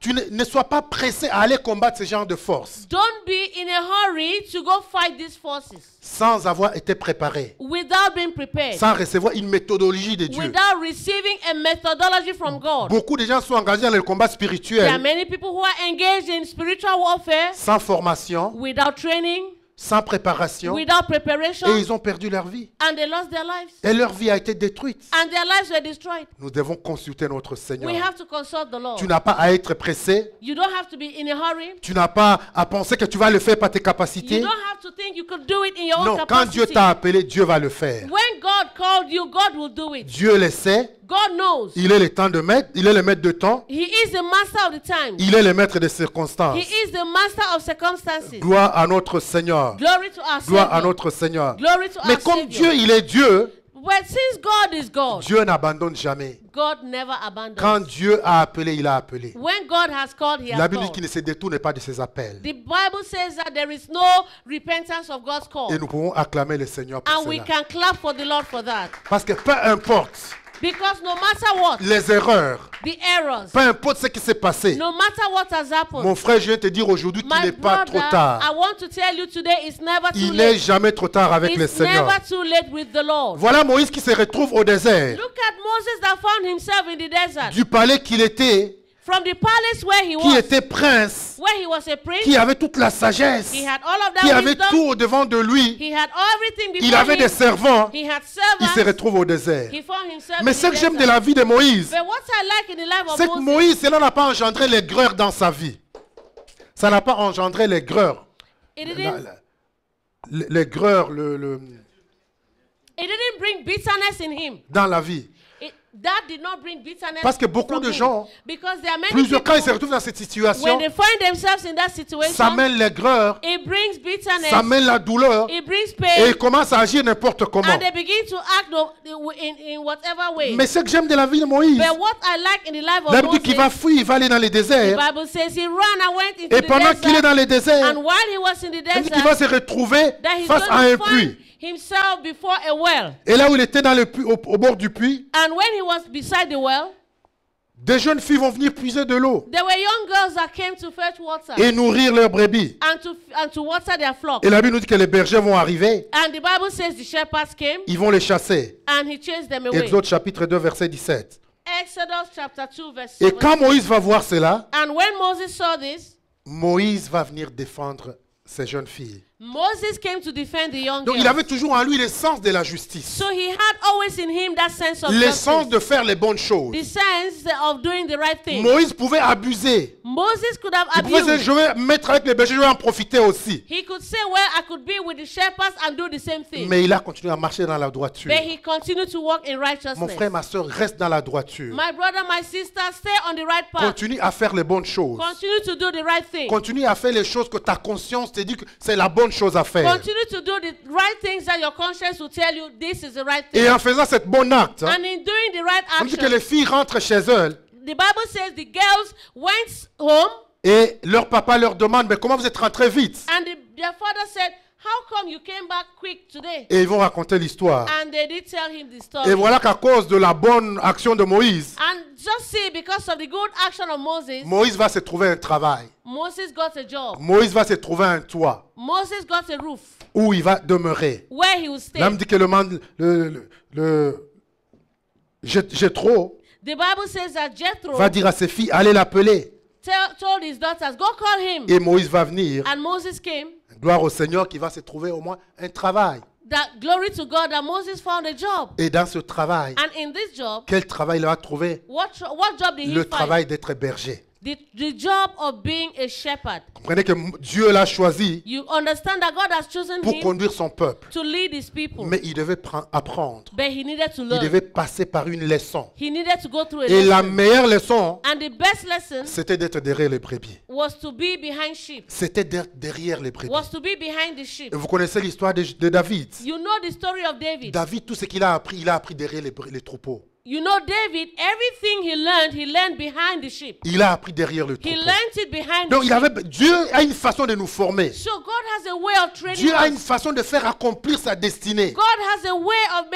tu ne sois pas pressé à aller combattre ce genre de forces don't be in a hurry to go fight these forces sans avoir été préparé, without being prepared, sans recevoir une méthodologie de Dieu. without receiving a methodology from God. Beaucoup de gens sont engagés dans le combat There are spirituel many people who are engaged in spiritual warfare sans formation, without training, sans préparation, without preparation, et ils ont perdu leur vie. and they lost their lives. Et leur vie a été détruite. And their lives were destroyed. Nous devons consulter notre Seigneur. We have to consult the Lord. Tu n'as pas à être pressé. You don't have to be in a hurry. Tu n'as pas à penser que tu vas le faire par tes You capacités. don't have to think you could do it in your own Non, quand Dieu capacity. t'a appelé, Dieu va le faire. When God called you, God will do it. Dieu le sait. God knows. Il est le temps de mettre. Il est le maître de temps. He is the master of the time. Il est le maître des circonstances. He is the master of circumstances. Gloire à notre Seigneur. Glory to our Gloire à Savior. notre Seigneur. Glory to Mais our comme Savior. Dieu, il est Dieu, But since God is God, Dieu n'abandonne jamais. God never abandons. Quand Dieu a appelé, il a appelé. When God has called, He La has Bible dit qu'il called. ne se détourne pas de ses appels. The Bible says that there is no repentance of God's call. Et nous pouvons acclamer le Seigneur pour And we cela. can clap for the Lord for that. Parce que peu importe Because no matter what, les erreurs, the errors, peu importe ce qui s'est passé, no matter what has happened, mon frère, je viens te dire aujourd'hui qu'il my n'est pas brother, trop tard. I want to tell you today, it's never too Il n'est late. jamais trop tard avec le It's Seigneur. never too late with the Lord. Voilà Moïse qui se retrouve au désert. Look at Moses that found himself in the desert. Du palais qu'il était, From the palace where he qui was, était prince, where he was a prince, qui avait toute la sagesse, he had all of qui that avait wisdom, tout au devant de lui. he had everything Il before avait him, des servants. he had Il se servants, retrouve au désert. he found himself Mais in ce the que j'aime de desert. la vie de Moïse, But what I like in the life of c'est que Moses, Moïse, cela n'a pas engendré l'aigreur dans sa vie. Ça n'a pas engendré l'aigreur. it didn't, L'aigreur it didn't bring bitterness in him. dans la vie. That did not bring bitterness Parce que beaucoup from de him. gens, Because there are many plusieurs quand ils se people, retrouvent dans cette when situation, they find themselves in that situation, ça mène l'aigreur, it brings bitterness, ça mène la douleur, it brings et pain, ils commencent à agir n'importe comment. and they begin to act in whatever way. Mais ce que j'aime de la vie de Moïse, But what I like in the life of la Bible dit qu'il va Moses, fuir, il va aller dans les the déserts. Bible says he ran and went into Et the pendant qu'il est desert, dans les déserts, and while he was in the il dit qu'il va desert, se retrouver that he's face à un going to find puits. himself before a well. Et là où il était dans le puits, au bord du puits, And when he was beside the well, des jeunes filles vont venir puiser de l'eau there were young girls that came to fetch water et nourrir leurs brebis. and to water their flock. Et la Bible nous dit que les bergers vont arriver, And the Bible says the shepherds came ils vont les chasser. and he chased them away. Exode chapitre 2, verset 17. Exodus chapter 2 verse Et 7. quand Moïse va voir cela, And when Moses saw this, Moïse va venir défendre ces jeunes filles. Moses came to defend the young Donc il girls. avait toujours en lui le sens de la justice, So he had always in him that sense of le sens justice, de faire les bonnes choses. the sense of doing the right thing. Moïse pouvait abuser. Moses could have Il pouvait dire, abused. je vais mettre avec les bergers, je vais en profiter aussi. He could say, well, I could be with the shepherds and do the same thing. Mais il a continué à marcher dans la droiture. But he continued to walk in Mon righteousness. frère, ma soeur, reste dans la droiture. My brother, my sister, stay on the right path. Continue à faire les bonnes choses. Continue to do the right thing. Continue à faire les choses que ta conscience te dit que c'est la bonne chose à faire. Continue to do the right things that your conscience will tell you this is the right thing. Et en faisant cette bonne acte, And in doing the right on dit que action, les filles rentrent chez elles the Bible says the girls went home et leur papa leur demande, mais comment vous êtes rentrés vite? and their father said, how come you came back quick today? Et ils vont raconter l'histoire. And they did tell him the story. Et voilà qu'à cause de la bonne action de Moïse, And just see, because of the good action of Moses, Moïse va se trouver un travail. Moses got a job. Moïse va se trouver un toit Moses got a roof où il va demeurer. where he would stay. Là, me dit que Jéthro The Bible says that Jethro va dire à ses filles, allez l'appeler. told his daughters, go call him. Et Moïse va venir. And Moses came. Gloire au Seigneur qui va se trouver au moins un travail. That glory to God that Moses found a job. Et dans ce travail, And in this job, quel travail il va trouver? what job did he Le find? travail d'être berger. The job of being a shepherd. Comprenez que Dieu l'a choisi You understand that God has chosen pour him conduire son peuple. to lead his people. Mais il devait apprendre. But he needed to Il learn. devait passer par une leçon. He needed to go through a Et la lesson. meilleure leçon, And the best lesson c'était d'être derrière les brebis. was to be behind sheep. C'était d'être derrière les brebis. Was to be behind the sheep. Et vous connaissez l'histoire de David. You know the story of David. David, tout ce qu'il a appris derrière les troupeaux. You know David, everything he learned behind the sheep. Il a appris derrière le He troupeau. learned it behind Donc the sheep. Dieu a une façon de nous former. So God has a way of training Dieu a une us. façon de faire accomplir sa destinée. God has a way of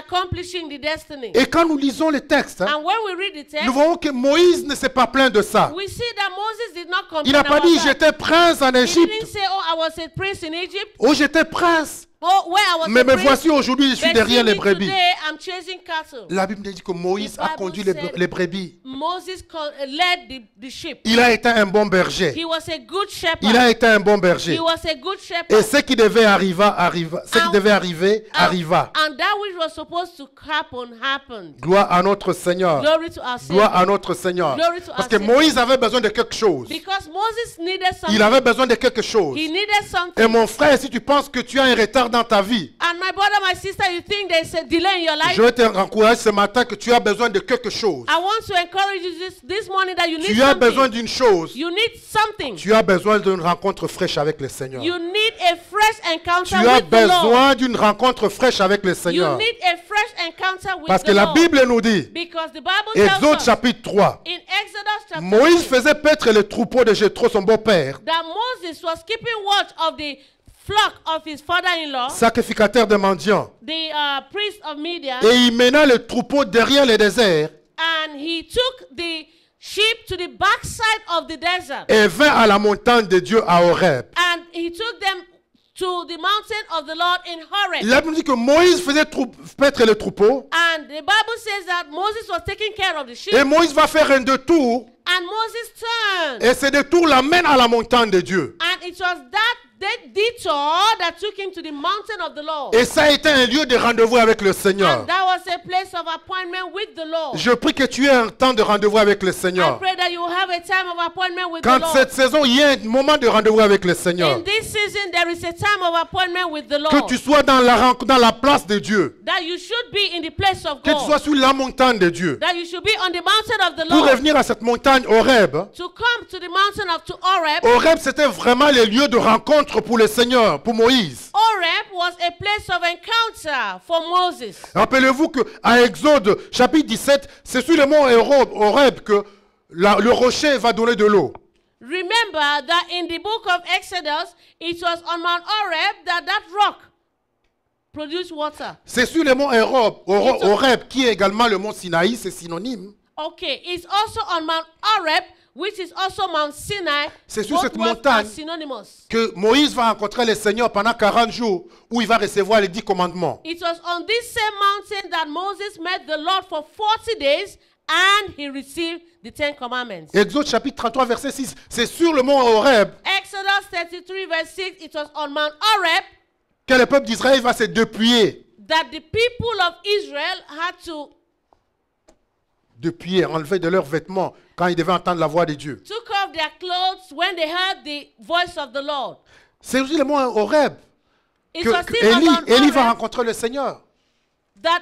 accomplishing the destiny. Et quand nous lisons les textes, And when we read the text, nous voyons que Moïse ne s'est pas plaint de ça. we see that Moses did not Il complain n'a pas about dit that. j'étais prince en He didn't Égypte. say, oh, I was a prince in Egypt. Oh, j'étais prince Oh, where I was Mais a me prince, voici aujourd'hui, je suis but derrière see les me brebis. today, I'm chasing cattle. La Bible dit que Moïse a Bible conduit said- les brebis. Moses led the sheep. Il a été un bon berger. He was a good shepherd. Il a été un bon berger. He was a good Et shepherd. ce qui devait arriver, arriva. Ce qui devait arriver, arriva. And that which was supposed to happen, happened. Gloire à notre Seigneur. Glory to our Gloire Savior. à notre Seigneur. Glory to Parce our que Savior. Moïse avait besoin de quelque chose. Because Moses needed something. Il avait besoin de quelque chose. He needed Et something. mon frère, si tu penses que tu as un retard dans ta vie, And my brother, my sister, you think there's a delay in your life? je vais te encourager ce matin que tu as besoin de quelque chose. I want to encourage you this morning that you need Tu as besoin something. d'une chose. You need something. Tu as besoin d'une rencontre fraîche avec le Seigneur. You need a fresh encounter Tu as with the Lord. besoin d'une rencontre fraîche avec le You Seigneur. need a fresh encounter with Parce the que la Lord. Bible nous dit, Because the Bible tells Exode us chapitre 3, in Exodus chapter Moïse 3 faisait paître le troupeau de Jéthro, son beau-père, that Moses was keeping watch of the flock of his father-in-law, sacrificateur de mendiants. the priest of Midian, Et il mena le troupeau derrière le désert and he took the sheep to the backside of the desert, et vint à la montagne de Dieu à Horeb. and he took them to the mountain of the Lord in Horeb. La Bible dit que Moïse faisait paître le troupeau And the Bible says that Moses was taking care of the sheep, et Moïse va faire un détour and Moses turned, et ce détour l'amène à la montagne de Dieu. and it was that detour that took him to the mountain of the Lord. Et ça a été un lieu de rendez-vous avec le Seigneur. And that was a place of appointment with the Lord. Je prie que tu aies un temps de rendez-vous avec le I Seigneur. pray that you have a time of appointment with the Quand Lord. cette saison, il y a un moment de rendez-vous avec le Seigneur. In this season, there is a time of appointment with the Que Lord. tu sois dans la place de Dieu. That you should be in the place of Que tu sois God. sur la montagne de Dieu. That you should be on the mountain of the Pour Lord. revenir à cette montagne Horeb, To come to the mountain of to Horeb. Horeb c'était vraiment le lieu de rencontre pour le Seigneur, pour Moïse. Horeb was a place of encounter for Moses. Rappelez-vous qu'à Exode chapitre 17, c'est sur le mont Horeb que le rocher va donner de l'eau. Remember that in the book of Exodus, it was on Mount Horeb that rock produced water. C'est sur le mont Horeb qui est également le mont Sinaï, c'est synonyme. Okay, it's also on Mount Horeb, which is also Mount Sinai. C'est sur Both cette words montagne are synonymous. que Moïse va rencontrer le Seigneur pendant 40 jours où il va recevoir les 10 commandements. It was on this same mountain that Moses met the Lord for 40 days and he received the 10 commandments. Exode chapitre 33 verset 6, c'est sur le mont Horeb Exodus 33 verse 6, it was on Mount Horeb que le peuple d'Israël va se dépouiller. that the people of Israel had to Dépouiller, enlever de leurs vêtements quand ils devaient entendre la voix de Dieu. took off their clothes when they heard the voice of the Lord. C'est sur le mont Horeb It que was still on Mount Élie va Horeb rencontrer le Seigneur. that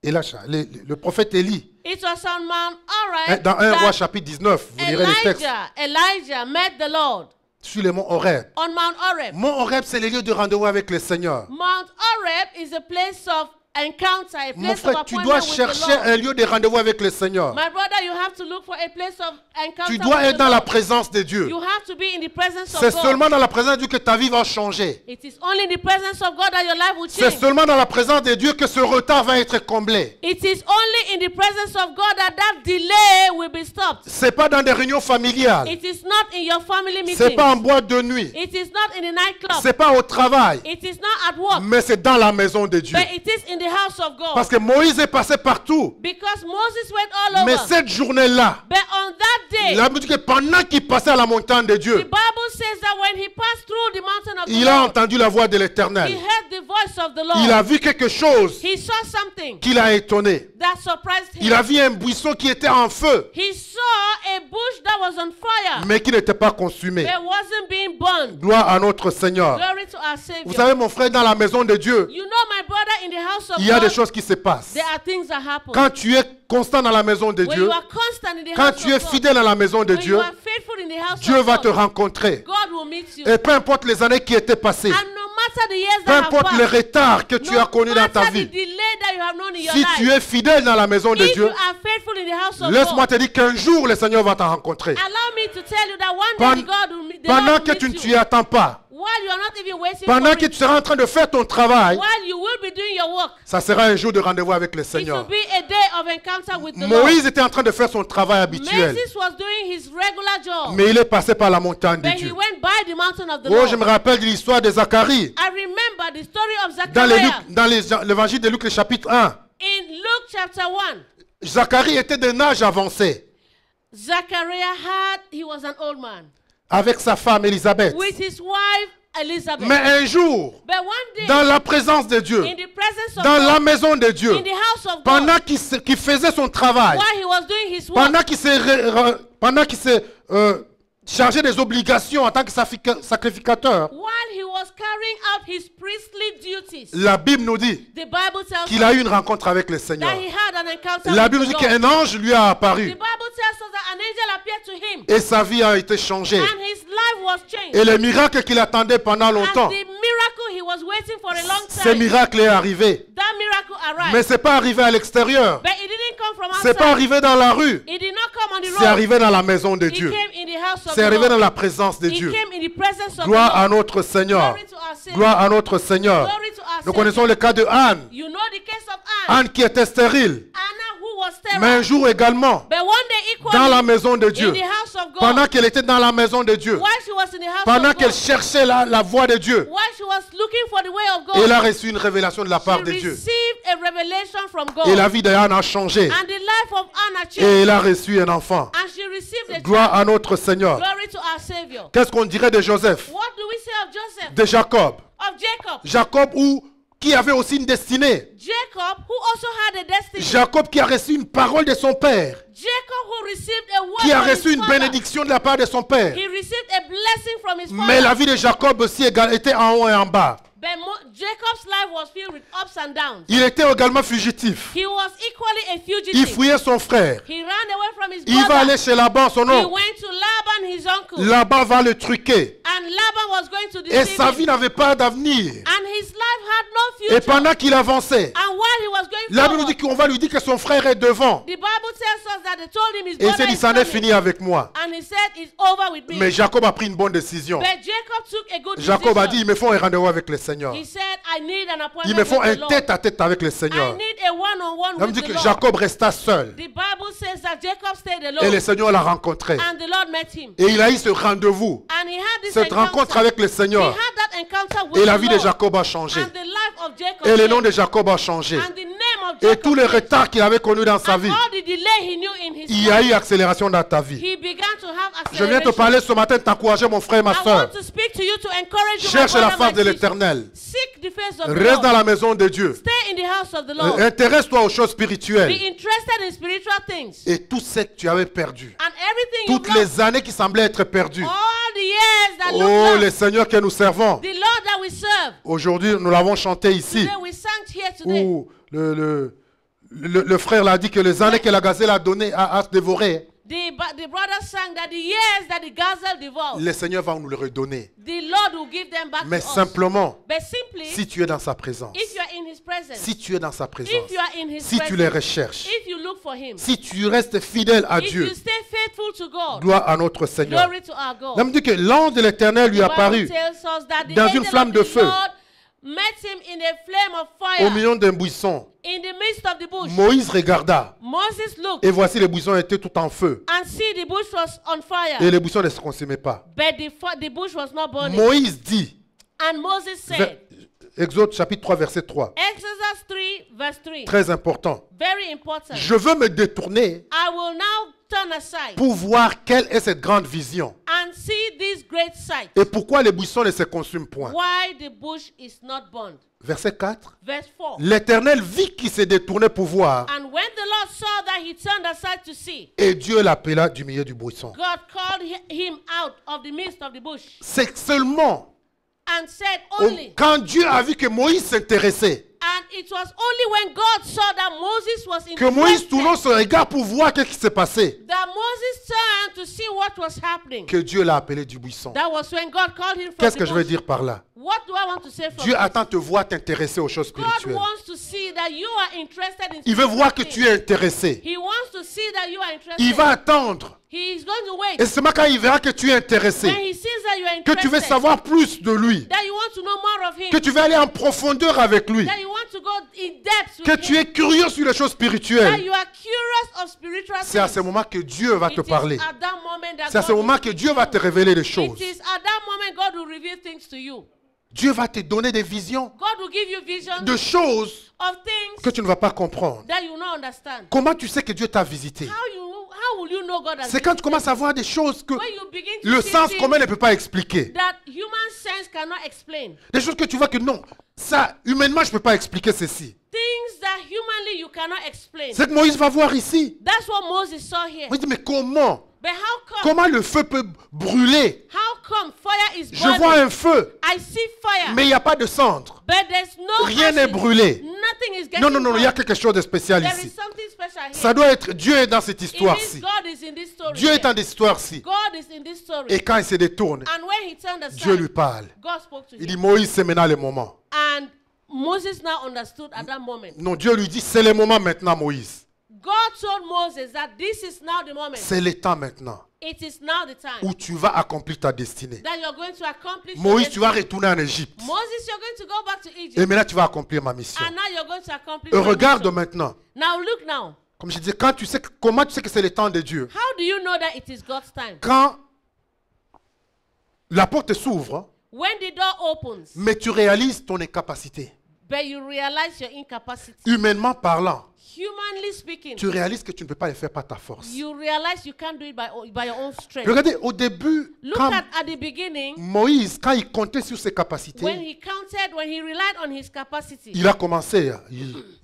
Elisha, le prophète Élie. it was on Mount Horeb Dans 1 Roi that chapitre 19, vous lirez le texte. Elijah met the Lord Sur le mont Horeb. on Mount Horeb. Mont Horeb, c'est le lieu de rendez-vous avec le Seigneur. Mount Horeb is a place of encounter, a Mon place of frère, tu dois appointment with the chercher Lord. un lieu de rendez-vous avec le Seigneur. My brother, you have to look for a place of encounter Tu dois with être the dans la Lord. présence de Dieu. You have to be in the presence of C'est God. seulement dans la présence de Dieu que ta vie va changer. It is only in the presence of God that your life will C'est change. seulement dans la présence de Dieu que ce retard va être comblé. It is only in the presence of God that delay will be stopped. C'est pas dans des réunions familiales. It is not in your family C'est meeting. pas en boîte de nuit. It is not in the nightclub. C'est pas au travail. It is not at work. Mais c'est dans la maison de Dieu. But it is in the house of God. Parce que Moïse est passé partout. Because Moses went all Mais over. cette journée-là, But on that day, la Bible dit que pendant qu'il passait à la montagne de the Dieu, Bible says that when he passed through the mountain of the il a Lord, entendu la voix de he l'Éternel. heard the voice of the Il Lord. a vu quelque chose He saw something qui l'a étonné. that surprised him. Il a vu un buisson qui était en feu, He saw a bush that was on fire, mais qui n'était pas consumé. but wasn't being burned. Gloire à notre Seigneur. Glory to our Savior. Vous savez, mon frère, dans la maison de Dieu, You know, my brother, in the house of il y a des God, choses qui se passent. there are things that happen. Quand tu es constant dans la maison de When Dieu, you are constant in the quand house tu es of God, fidèle à la maison de when Dieu, you are faithful in the house Dieu of va God, te rencontrer. God will meet you. Et peu importe les années qui étaient passées, And no matter the years peu that have importe les passed, retards que tu as connus dans ta matter the vie, delay that you have known in your si life, tu es fidèle dans la maison de if Dieu, you are faithful in the house of laisse-moi God, te dire qu'un jour le Seigneur va te rencontrer. allow me to tell you that one Pen- day God will meet, the Pendant Lord que will tu ne meet t'y you. attends pas, When while you are not even waiting pendant for que it, tu seras en train de faire ton travail, while you will be doing your work, ça sera un jour de rendez-vous avec le it will Seigneur. be a day of encounter with the Lord. Moïse était en train de faire son travail habituel, Moses was doing his regular job, mais il est passé par la montagne de but he Dieu. went by the mountain of the Oh, je me Lord. rappelle de l'histoire de Zacharie I remember the story of dans Zachariah l'évangile de Luc, le chapitre 1. in Luke chapter 1. Zacharie était d'un âge avancé He was an old man avec sa femme Élisabeth. with his wife Elizabeth. Mais un jour, But one day, dans la présence de Dieu, in the presence of dans la God, maison de Dieu, in the house of God, pendant qu'il faisait son travail, while he was doing his work, pendant qu'il s'est chargé des obligations en tant que sacrificateur, while he was carrying out his priestly duties, la Bible nous dit the Bible tells qu'il a eu une rencontre avec le Seigneur. that he had an encounter La with Bible the nous dit Lord. qu'un ange lui a The apparu Bible tells us that an angel appeared to him et sa vie a été changée. and his life was changed. Et les miracles qu'il attendait pendant And longtemps, the miracle he was waiting for a long ces time, miracles est arrivé. that miracle arrived. Mais c'est pas arrivé à l'extérieur. But it didn't come from C'est pas outside. arrivé dans la rue. It did not come on the C'est road. arrivé dans la maison de It Dieu. came in the house of C'est the arrivé dans Lord. la présence de It Dieu. came in the presence of Gloire the à Lord. notre Seigneur. Glory to our Savior. Gloire à notre Seigneur. Glory to our Nous Savior. connaissons le cas de Anne. You know the case of Anne. Anne qui était stérile. Anna who was sterile. Mais un jour également, But one day equally, dans la maison de in Dieu, the house of God, pendant qu'elle était dans la maison de Dieu, while she was in the house pendant of qu'elle God, cherchait la voie de Dieu, while she was looking for the way of God, elle a reçu une révélation de la part she de Dieu. received a revelation from God. Et la vie d'Anne a changé. And the life of Anna Et changed. elle a reçu un enfant. And she received a Gloire child. à notre Seigneur. Glory to our Savior. Qu'est-ce qu'on dirait de Joseph, What do we say of Joseph? de Jacob? Of Jacob. Jacob qui avait aussi une destinée. Jacob who also had a destiny. Jacob qui a reçu une parole de son père. Jacob who received a word Qui a from reçu his une father. bénédiction de la part de son père. He received a blessing from his father. Mais la vie de Jacob aussi était en haut et en bas. But Jacob's life was filled with ups and downs. Il était également fugitif. He was equally a Il fugitive. fouillait son frère. He ran away from his Il va brother. aller chez Laban, son He oncle. went to Laban, his uncle. Laban va le truquer. And Laban was going to Et deceive sa him. vie n'avait pas d'avenir. And his life had no Et future. pendant qu'il avançait, And while he was going la Bible nous forward, dit qu'on va lui dire que son frère est devant. the Bible tells us that they told him his Et il brother s'est dit, is ça n'est coming. fini avec moi. And he said, it's over with me. Mais Jacob a pris une bonne décision. But Jacob took a good Jacob a dit, decision. il me faut un rendez-vous avec le Seigneur. He said, I need an appointment Il me faut with un the Lord. tête-à-tête avec le I Seigneur. need a one-on-one La Bible with dit the que Lord. Jacob resta seul. The Bible says that Jacob stayed Et alone. le Seigneur l'a rencontré. And the Lord met him. Et il a eu ce rendez-vous, And he had this cette rencontre encounter. avec le He Seigneur. had that encounter with Et la the vie de Lord. Jacob a changé. And the life of Jacob Et le nom changed. de Jacob a changé. And the name of Et Jacob tous les changed. retards qu'il avait connus dans sa And vie, all the delay he knew in his il y a life, eu accélération dans ta vie. he began to have Je viens te acceleration. parler ce matin, t'encourager mon frère et ma I soeur. want to speak to you to encourage you, my Cherche la brother, face my de sister. l'Éternel. Seek the face of the Reste dans Lord. la maison de Dieu. Stay in the house of the Lord. Intéresse-toi aux choses spirituelles. Be interested in spiritual things. Et tout ce que tu avais perdu, And everything you've toutes lost, les années qui semblaient être perdues, all the years that oh, look le lost, Seigneur que nous servons, the Lord that we serve. aujourd'hui, nous l'avons chanté ici, Today we sang here today. où le frère l'a dit que les années que la gazelle a donné à se dévorer, The brother sang that the years that the gazelle devoured, le Seigneur va nous le redonner. the Lord will give them back Mais to us. simplement, But simply, si tu es dans sa présence, if you are in His presence, si tu es dans sa présence, if you are in His si tu les presence, recherches, if you look for Him, si tu restes fidèle à if Dieu, you stay faithful to God, gloire à notre Seigneur. glory to our God. La Bible dit que l'ange de l'Éternel lui The apparut Bible tells us that the dans une angel flamme of de the feu. Lord met him in a flame of au fire milieu d'un buisson. in the midst of the bush. Moïse regarda Moses looked et voici les buissons étaient tout en feu and see the bush was on fire, et les buissons ne se consumaient pas. but the bush was not burning. Moïse dit, And Moses said, Exode chapitre 3 verset 3, Exodus 3 verse 3, très important. very important. Je veux me détourner I will now turn aside pour voir quelle est cette grande vision and see this great sight, et pourquoi les buissons ne se consument point. why the bush is not burned. Verset 4. Verse 4. L'Éternel vit qu'il s'est détourné pour voir And when the Lord saw that he turned aside to see, et Dieu l'appela du milieu du buisson. God called him out of the midst of the bush C'est seulement and said only, quand Dieu a vu que Moïse s'intéressait, and it was only when God saw that Moses was que Moïse interested, tournant son regard pour voir ce qui s'est passé, that Moses turned to see what was happening. que Dieu l'a appelé du buisson. That was when God called him from Qu'est-ce the que je veux bush. dire par là? What do I want to say from Dieu this? attend te voir t'intéresser aux choses God spirituelles. wants to see that that you are interested in Il veut spiritual voir que things. tu es intéressé. He wants to see that you are interested. Il va attendre. He is going to wait. Et seulement quand il verra que tu es When intéressé, he sees that you are que tu veux interested, savoir plus de lui, that you want to know more of him, que tu veux aller en profondeur avec lui, that you want to go in depth with que tu him, es curieux sur les choses that spirituelles, you are curious of spiritual c'est à things. ce moment que Dieu va te It is parler. at that moment that C'est à ce God moment will que speak Dieu to va you. te révéler des choses. It is at that moment God will reveal things to you. Dieu va te donner des visions God will give you visions de choses of things que tu ne vas pas comprendre. that you will not understand. Comment tu sais que Dieu t'a visité? How will you know God has C'est quand tu visited commences à voir des choses que you? When you begin to le see sens things commun ne peut pas expliquer. that human sense cannot explain. Des choses que tu vois que non, ça, humainement, je ne peux pas expliquer ceci. Things that humanly you cannot explain. C'est que Moïse va voir ici. That's what Moses saw here. Il dit, mais comment? But how come? Comment le feu peut brûler? How come fire is Je vois burning? un feu, I see fire, mais il n'y a pas de cendre. but there's no Rien n'est ashes. brûlé. Nothing is getting Non, non, non, il y a burned. quelque chose de spécial There ici. is something special here. Ça doit être, Dieu est dans cette It means histoire-ci. God is in this story. Dieu est here. dans cette histoire-ci. God is in this story. Et quand il se détourne, And when he turned aside, Dieu lui parle. God spoke to Il him. dit, Moïse, c'est maintenant le moment. And Moses now understood at that moment. Non, Dieu lui dit, c'est le moment maintenant, Moïse. God told Moses that this is now the moment. C'est le temps maintenant It is now the time où tu vas accomplir ta destinée. that you're going to accomplish your Moïse, tu vas destiny. retourner en Égypte. Moses, you're going to go back to Egypt. Et maintenant, tu vas accomplir ma mission. And now you're going to accomplish Et your regarde mission. maintenant. Now look now. Comme je dis, quand tu sais, comment tu sais que c'est le temps de Dieu? How do you know that it is God's time? Quand la porte s'ouvre, When the door opens, mais tu réalises ton incapacité. but you realize your incapacity. Humainement parlant, Humanly speaking, tu réalises que tu ne peux pas le faire par ta force. you realize you can't do it by your own strength. Regardez, au début, Look quand at the beginning, Moïse, quand il comptait sur ses when capacités, when he relied on his capacity. il a commencé,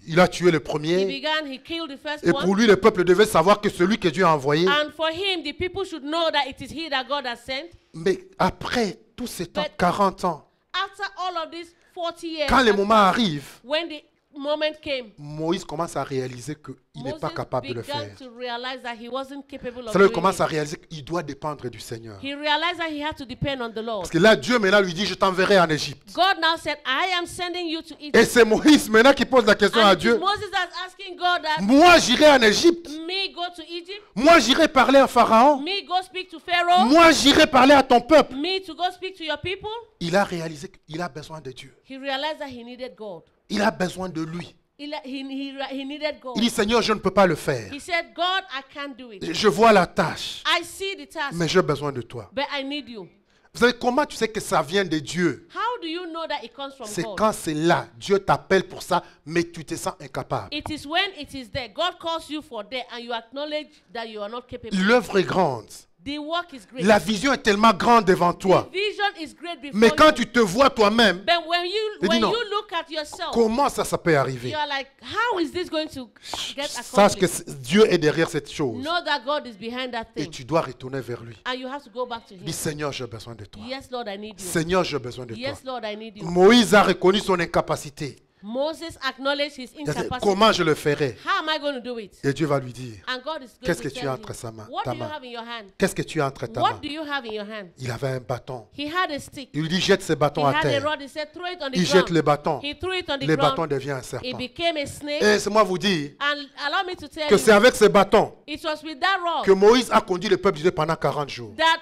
il a tué le He premier. began, he killed the first Et pour one. lui, le peuple devait savoir que celui que Dieu a envoyé. And for him, the people should know that it is he that God has sent. Mais après tout ce temps, But- 40 ans, After all of these 40 years, quand le after- moment arrive, when the moment came, Moïse commence à réaliser qu'il n'est Moses pas capable de le began faire. to realize that he wasn't capable of Ça, il doing commence it. à réaliser qu'il doit dépendre du Seigneur. He realized that he had to depend on the Lord. Parce que là, Dieu maintenant lui dit, je t'enverrai en Égypte. God now said, I am sending you to Et Egypt. c'est Moïse maintenant qui pose la question à And it is Dieu. Moses that's asking God that, Moi, j'irai en Égypte. me go to Egypt, Moi, j'irai parler à Pharaon. me go speak to Pharaoh, Moi, j'irai parler à ton peuple. me to go speak to your people. Il a réalisé qu'il a besoin de Dieu. He realized that he needed God. Il a besoin de lui. He needed God. Il dit, Seigneur, je ne peux pas le faire. He said, God, I can't do it. Je vois la tâche, I see the task, mais j'ai besoin de toi. but I need you. Vous savez comment tu sais que ça vient de Dieu? How do you know that it comes from C'est God? quand c'est là, Dieu t'appelle pour ça, mais tu te sens incapable. It is when it is there. God calls you for there and you acknowledge that you are not capable. L'œuvre est grande. The work is great. La vision est tellement grande devant toi. The vision is great before Mais quand you. tu te vois toi-même, But when Il dit non. you look at yourself, comment ça peut arriver? you are like, how is this going to get Sache que accomplished? Dieu est derrière cette chose. Know that God is behind that Et thing. tu dois retourner vers lui. And you have to go back to Dis, him. Seigneur, j'ai besoin de toi. Yes, Lord, I need you. Seigneur, j'ai besoin de toi. Yes, Lord, I need you. Moïse a reconnu son incapacité. Moses acknowledged his Il a dit, incapacity. comment je le ferai? How am I going to do it? Et Dieu va lui dire, And God is going qu'est-ce to que tu tell as him, entre sa main, what ta do you main? have in your hand? Qu'est-ce que tu as entre ta What main? do you have in your hand? Il avait un bâton. He had a stick. Il lui dit, jette ses He bâtons à had a terre. rod. He said, throw it on the Il jette le ground. bâton. He threw it on the Le bâton ground. devient un It serpent. became a snake. Et laissez-moi vous dire And allow me to tell que you, c'est avec ce bâton it was with that que rod Moïse a conduit le peuple d'Israël pendant 40 jours. that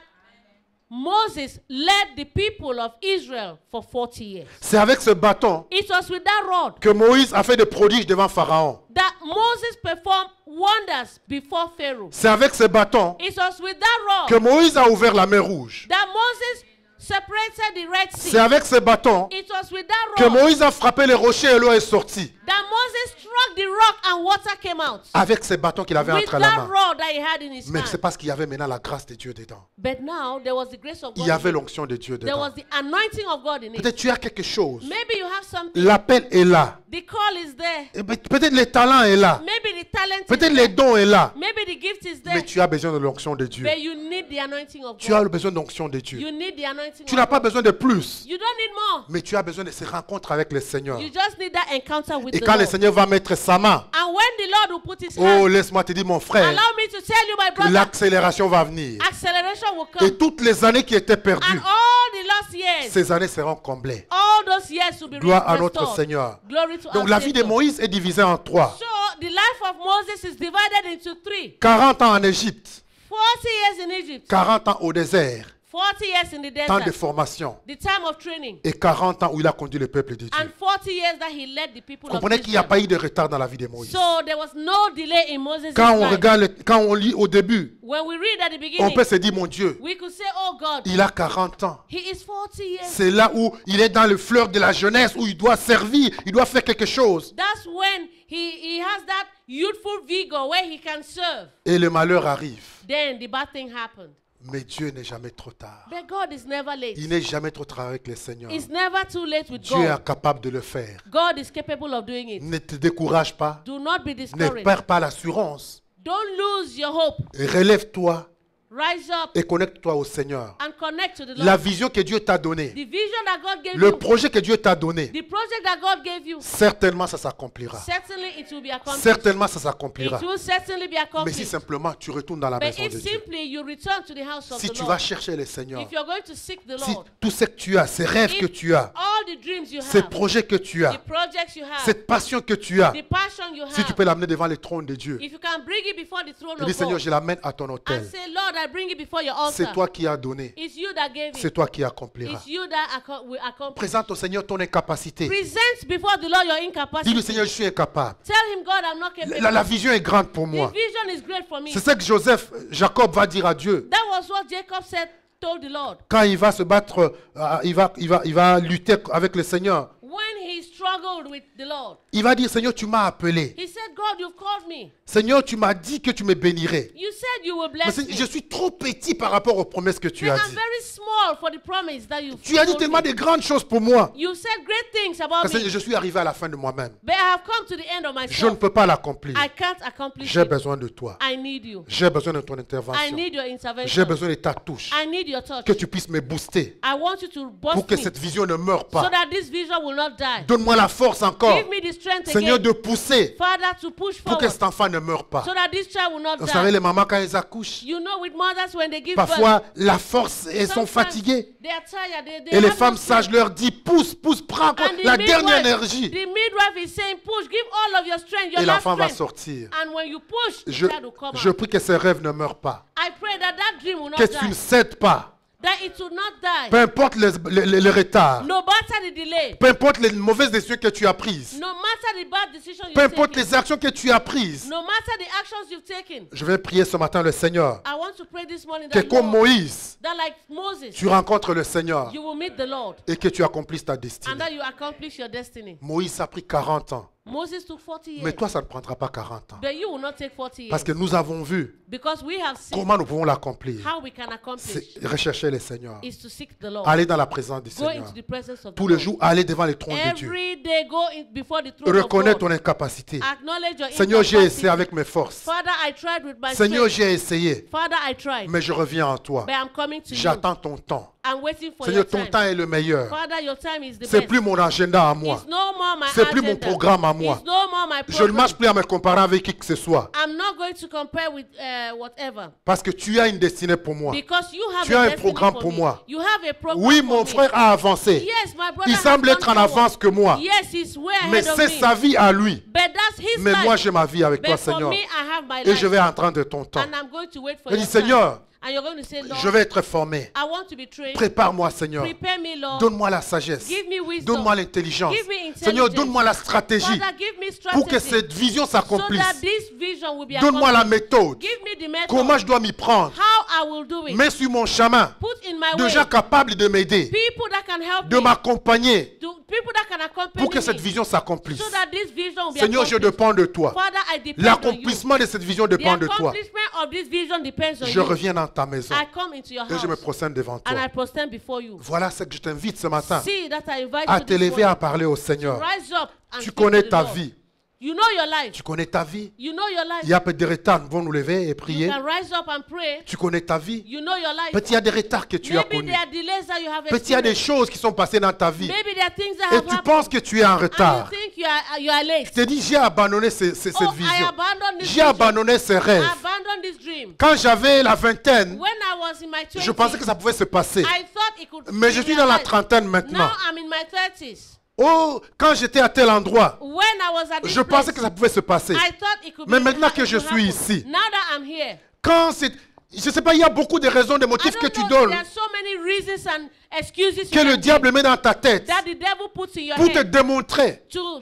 Moses led the people of Israel for 40 years. C'est avec ce bâton It was with that rod que Moïse a fait des prodiges devant Pharaon. that Moses performed wonders before Pharaoh. C'est avec ce bâton It was with that que rod Moïse a ouvert la mer Rouge. that Moses separated the Red C'est Sea. avec ce bâton It was with that que rod Moïse a frappé les rochers et l'eau est sortie. that Moses struck the rock and water came out. Avec ce bâton qu'il avait With entre la that main. rod that he had in his Mais c'est hand. parce qu'il y avait maintenant la grâce de Dieu dedans. But now there was the grace of Il y God. avait l'onction de Dieu There dedans. was the anointing of God in it. Peut-être tu as quelque chose. Maybe you have something. L'appel est là. The call is there. Et peut-être le talent est là. Maybe the talent is Peut-être there. les dons est là. Maybe the gift is there. Mais tu as besoin de l'onction de Dieu. But you need the anointing of Tu as God. besoin de l'onction de Dieu. You need the anointing Tu of n'as pas God. besoin de plus. You don't need more. Mais tu as besoin de ces rencontres avec le Seigneur. You just need that encounter with Et the quand le Lord. Seigneur va mettre sa main, And when the Lord will put his oh, hand, laisse-moi te dire, mon frère, allow me to tell you, my que brother, l'accélération va venir. acceleration will Et come. toutes les années qui étaient And perdues, all the lost years, ces années seront comblées. all all those years to be Gloire à notre restored. Seigneur. Glory to Donc our la vie de Savior. Moïse est divisée en 3. So the life of Moses is divided into 3. 40 ans en Égypte, 40 years in Egypt, 40 ans au désert, 40 years in the temps de desert, formation, the time of training, et 40 ans où il a conduit le peuple de and Dieu. 40 years that he led the people of Comprenez qu'il n'y a Israel. pas eu de retard dans la vie de Moïse. So there was no delay in Moses' Quand on life. regarde, quand on lit au début, When we read at the on beginning, peut se dire, mon Dieu, we could say, oh God, il a 40 ans. he is 40 years. C'est là où il est dans le fleur de la jeunesse, où il doit servir, il doit faire quelque chose. That's when he has that youthful vigor where he can serve. Et le malheur arrive. Then the bad thing happened. Mais Dieu n'est jamais trop tard. But God is never late. Il n'est jamais trop tard avec le Seigneur. It's never too late with Dieu est God. capable de le faire. God is capable of doing it. Ne te décourage pas. Do not be Ne discouraged. perds pas l'assurance. Don't lose your hope. Relève-toi Rise up et connecte-toi au Seigneur. and connect to the La Lord. vision que Dieu t'a donnée, The vision that God gave le you, projet que Dieu t'a donné, the project that God gave you, certainement ça s'accomplira. certainly it will be accomplished. Certainement ça s'accomplira. It will certainly be Mais si accomplished. simplement tu retournes dans la But maison if de Dieu, simply you return to the house of si the tu vas Lord, chercher le Seigneur, if you're going to seek the si Lord, tout ce que tu as, ces rêves que if tu as, all the dreams you ces have, projets que tu the as, projects you have, cette passion que tu as, the passion you si tu have, peux l'amener devant le trône de Dieu, if you can bring it before the throne et dis of Seigneur, God je l'amène à ton and hôtel. say, Lord, I bring it before your C'est altar. toi qui as donné, It's you that gave c'est it. toi qui accompliras. It's you that will accomplish. Présente au Seigneur ton incapacité. Present before the Lord your Dis-lui incapacity. Seigneur, je suis incapable. Tell him, God, I'm not capable. La vision est grande pour The moi. vision is great for me. C'est ça que Jacob va dire à Dieu. That was what Jacob said, told the Lord. Quand il va se battre, il va lutter avec le Seigneur. When he struggled with the Lord, Il va dire, Seigneur, tu m'as appelé. he said, God, you've called me. Seigneur, tu m'as dit que tu me bénirais. You said you will Mais bless Seigneur, me. je suis trop petit par rapport aux promesses que tu But as I'm dit. very small for the promise that you've Tu as dit told tellement me. de grandes choses pour moi. You said great things about Mais Seigneur, me. je suis arrivé à la fin de moi-même. But I have come to the end of Je ne myself. peux pas l'accomplir. I can't accomplish J'ai it. besoin de toi. I need you. J'ai besoin de ton I intervention. need your J'ai intervention. besoin de ta touche. I need your touch. Que tu puisses me booster I want you to pour boost que me cette vision ne meure so pas. that this vision will not die. Donne-moi la force encore, Give me the strength Seigneur, again, de pousser Father, to push pour que forward cet enfant ne meure pas. so that this child will not Vous savez, die. les mamans, quand elles accouchent, You know, with mothers, when they give birth, parfois, la force, elles sont sometimes fatiguées. they are tired. They Et les have no femmes strength. sages leur disent, pousse, pousse, prends encore And the la midwife- dernière énergie. The midwife is saying, push, give all of your strength, your Et last l'enfant va strength. sortir. And when you push, the Je, child will come je out. prie que ces rêves ne meurent pas. I pray that that dream will not Que tu ne die. cèdes pas. That it will not die. Peu importe les retards. No matter the delay. Peu importe les mauvaises décisions que tu as prises. No matter the bad decision Peu you've importe taken. les actions que tu as prises. No matter the actions you've taken. Je vais prier ce matin le Seigneur. I want to pray this morning Que that, comme Lord, Moïse, that like Moses, tu rencontres le Seigneur you will meet the Lord et que tu accomplisses ta and destinée. that you accomplish your destiny. Moïse a pris 40 ans. Moses took 40 years. Mais toi, ça ne prendra pas 40 ans. But you will not take 40 years. Parce que nous avons vu Because we have seen comment nous pouvons l'accomplir. how we can accomplish C'est rechercher le Seigneur. is to seek the Lord. Aller dans la présence du Go Seigneur. into the presence of the Tous les Lord. jours, aller devant le trône de Dieu. Every day go before the throne Reconnais of ton God. incapacité. Acknowledge your Seigneur, j'ai incapacity. essayé avec mes forces. Father, I tried with my Seigneur, strength. j'ai essayé. Father, I tried. Mais je reviens en toi. But I'm coming to you. J'attends ton temps. I'm waiting for Seigneur, your ton time. temps est le meilleur. Father, your time is the C'est best. plus mon agenda à moi. It's no more my C'est plus mon agenda. programme à moi. It's no more my Je ne program. marche plus à me comparer avec qui que ce soit. I'm not going to compare with whatever. Parce que tu as une destinée pour moi. Because you have Tu as a un destiny programme for pour me. moi. You have a program Oui, for mon me. frère a avancé. Yes, my brother Il has semble gone être en forward. avance que moi. Yes, he's way Mais ahead of c'est me. sa vie à lui. But that's his Mais life. moi, j'ai ma vie avec toi, But for Seigneur. me, I have my Et life. je vais attendre ton temps. And I'm going to wait for Je your dis, time. Seigneur, And you're going to say, Lord, je vais être formé. I want to be trained. Prépare-moi, Seigneur. Prepare me, Lord. Donne-moi la sagesse. Give me wisdom. Donne-moi l'intelligence. Give me intelligence. Seigneur, donne-moi la stratégie Father, give me strategy pour que cette vision so that s'accomplisse. this vision will be Donne-moi la accomplished. méthode. Give me the method. Comment je dois m'y prendre. How I will do it. Mets sur mon chemin Put in my de way gens capables de m'aider, people that can help de me. m'accompagner People that can accompany pour que cette me. vision s'accomplisse. So that this vision will be Seigneur, je accomplished. dépends de toi. Father, I depend on you. L'accomplissement de cette vision The dépend de toi. accomplishment of this vision depends on Je you. reviens dans ta maison I come into your et je me house prosterne devant and I toi. prostrate before you. Voilà ce que je t'invite ce matin, See that I invite à you te this lever à morning. parler au Seigneur. Rise up and Tu speak connais to the ta Lord. vie. You know your life. Tu connais ta vie. You know your life. Il y a peut-être des retards, nous devons nous lever et You prier. can rise up and pray. Tu connais ta vie. You know your life. Peut-être il y a des retards que tu as Maybe connus. there are delays that you have Peut-être il y a des experienced. choses qui sont passées dans ta vie. Maybe there are things that Et have tu happened. penses que tu es en And retard. you think you are late. Tu te dis, j'ai abandonné cette Oh, I vision. abandoned this J'ai vision. abandonné ces I rêves. abandoned this dream. Quand j'avais la vingtaine, When I was in my 20s, Je pensais que ça pouvait se passer. I thought it could Mais je be suis dans la realized. trentaine maintenant. Now I'm in my 30s. Oh, quand j'étais à tel endroit, When I was at this je pensais place, que ça pouvait se passer. I thought it could Mais be maintenant que it je could suis happen. ici, Now that I'm here, quand c'est... Je ne sais pas, il y a beaucoup de raisons, de I motifs que don't tu know, donnes, there are so many reasons and excuses que you le can diable met dans ta tête that the devil puts in your pour te head démontrer to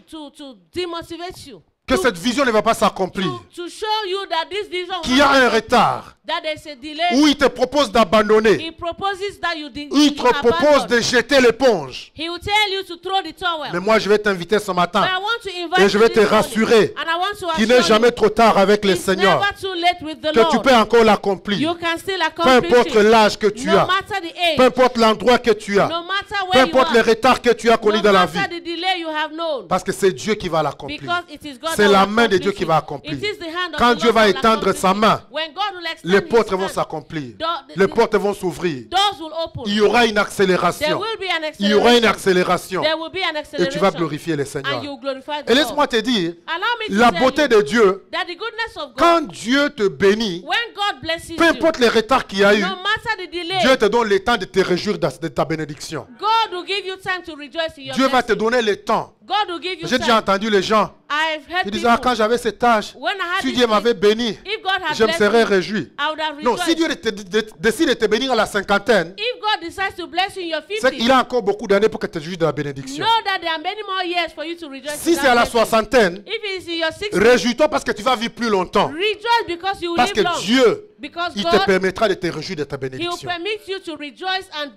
demotivate you. que cette vision ne va pas s'accomplir. To show you that this vision will Qu'il y a not un happen, retard, that there's a delay. où il te propose d'abandonner, He proposes that you où il te propose de jeter l'éponge. He will tell you to throw the towel. Mais moi, je vais t'inviter ce But matin I want to invite et je you vais this te morning, rassurer and I want to qu'il assure n'est jamais you, trop tard avec le it's Seigneur, never too late with the que tu Lord. peux encore l'accomplir. You can still Peu accomplish importe it. l'âge que tu No as, matter the age, peu importe l'endroit que tu as, no matter peu where you importe les are, retards que tu as connus no dans la vie, matter the delay you have known, parce que c'est Dieu qui va l'accomplir. because it is God C'est that la will main de Dieu accomplish qui it. va accomplir. It is the hand of Quand the Dieu Lord va that will étendre accomplish sa it. main, When God will extend les his portes vont hand, s'accomplir. the- Les portes vont s'ouvrir. doors will open. Il y aura une There accélération. will be an Il y aura une acceleration. accélération. There will be an Et acceleration. tu vas glorifier le Seigneur. And you will glorify the Et laisse-moi Lord. te dire, Allow me to la tell beauté you de Dieu, that the goodness of God, quand Dieu te bénit, when God blesses peu you, importe les retards qu'il y a eu, no matter the delay, Dieu te donne le temps de te réjouir de ta bénédiction. God will give you time to rejoice in your Dieu va te blessing. donner le temps. God will give you J'ai déjà time. entendu les gens, I've heard ils disent, people, ah, quand j'avais cet âge, when I had si this Dieu m'avait gift, béni, if God had je me blessed serais me, réjoui. I would have Non, rejoiced. si Dieu décide de te bénir à la cinquantaine, If God decides to bless you in your c'est 50s, qu'il a encore beaucoup d'années pour que tu te jouisses de la bénédiction. know that there are many more years for you to rejoice. Si in c'est that à la blessing. soixantaine, If it's in your 60s, réjouis-toi parce que tu vas vivre plus longtemps. rejoice because you will Parce que live long. Dieu, Because il te God, permettra de te réjouir de ta He will bénédiction. permit you to rejoice and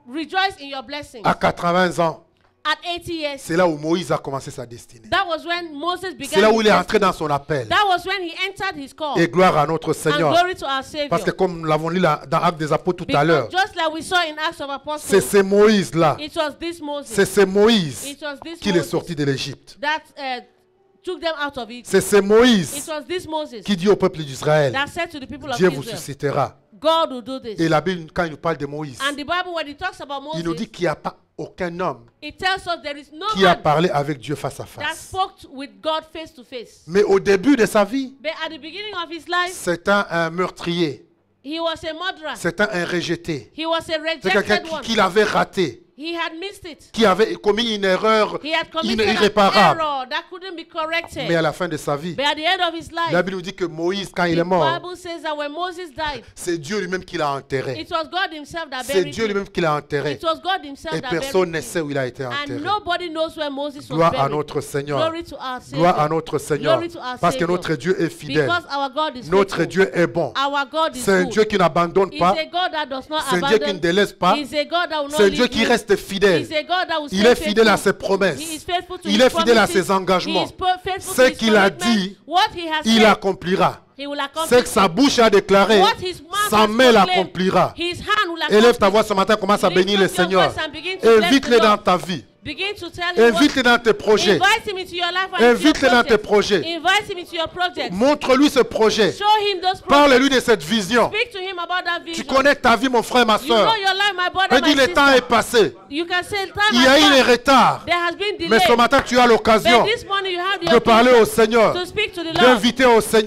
rejoice in your blessings. À 80 ans, At 80 years, c'est là où Moïse a commencé sa destinée. that was when Moses C'est began là où his il est destiny. entré dans son appel. That was when he entered his call. Et gloire à notre And Seigneur. glory to our Savior. Parce que comme nous l'avons lu là, dans Actes des Apôtres tout à Because l'heure, just like we saw in Acts of c'est Apostles, ce Moïse-là, it was this Moses. c'est ce Moïse It was this qui est Moses sorti de l'Égypte. that took them out of Egypt. C'est ce It Moïse was this Moses qui dit au peuple d'Israël, that said to the people of Dieu vous Israel, suscitera. God will do this. Et la Bible, quand il nous parle de Moïse, And the Bible, when it talks about il nous Moses, dit qu'il n'y a pas aucun homme it tells us there is no qui a man parlé avec Dieu face à that face. spoke with God face to face. Mais au début de sa vie, But at the beginning of his life, c'est un meurtrier, he was a murderer. c'est un rejeté, He was a c'est quelqu'un rejected one. qui l'avait raté, He had missed it. qui avait commis une erreur He had committed an irréparable. error that couldn't be corrected. Mais à la fin de sa vie, But at the end of his life, la Bible nous dit que Moïse, quand il the est mort, Bible says that when Moses died, c'est Dieu lui-même qui l'a enterré. it was God himself that C'est buried Dieu him. lui-même qui l'a enterré. It was God himself Et that personne ne buried sait him. où il a été And enterré. nobody knows where Moses was Gloire à buried. notre Seigneur. Glory to our Savior. Gloire à notre Seigneur. Glory to our Parce que Savior. notre Dieu est fidèle. Because our God is Notre faithful. Dieu est bon. Our God is C'est un good. Dieu qui n'abandonne He's pas. a God that does not C'est un Dieu qui ne abandon. délaisse pas. He's a God that will not C'est un leave Dieu qui you. reste fidèle. He's a God that will Il stay est fidèle à faithful. ses promesses. He is faithful to Il his est fidèle à promises. ses engagements. He is faithful Ce to his qu'il a commitments. dit, What he has il said, accomplira. he will accomplish. C'est que sa bouche a déclaré, What his mouth sa has main proclaimed, l'accomplira. his hand will Élève ta accomplish. voix ce matin, commence à Lift bénir le up your Seigneur. voice and begin to bless Invite-le the dans Lord. ta vie. Begin to tell him what. Invite-le dans tes projets. Invite him into your life and into your Invite-le dans tes project. projets. Invite him into your project. Montre-lui ce projet. Show him those projects. Parle-lui de cette vision. Speak to him about that Tu vision. connais ta vie, mon frère, ma You soeur. know your life, my brother, Et my dis, le temps est sister. passé. You can say time Il y a eu has des passed. retards. There has been delay. Mais ce matin, tu as l'occasion But this morning you have the de parler au opportunity Seigneur, to speak to the Lord.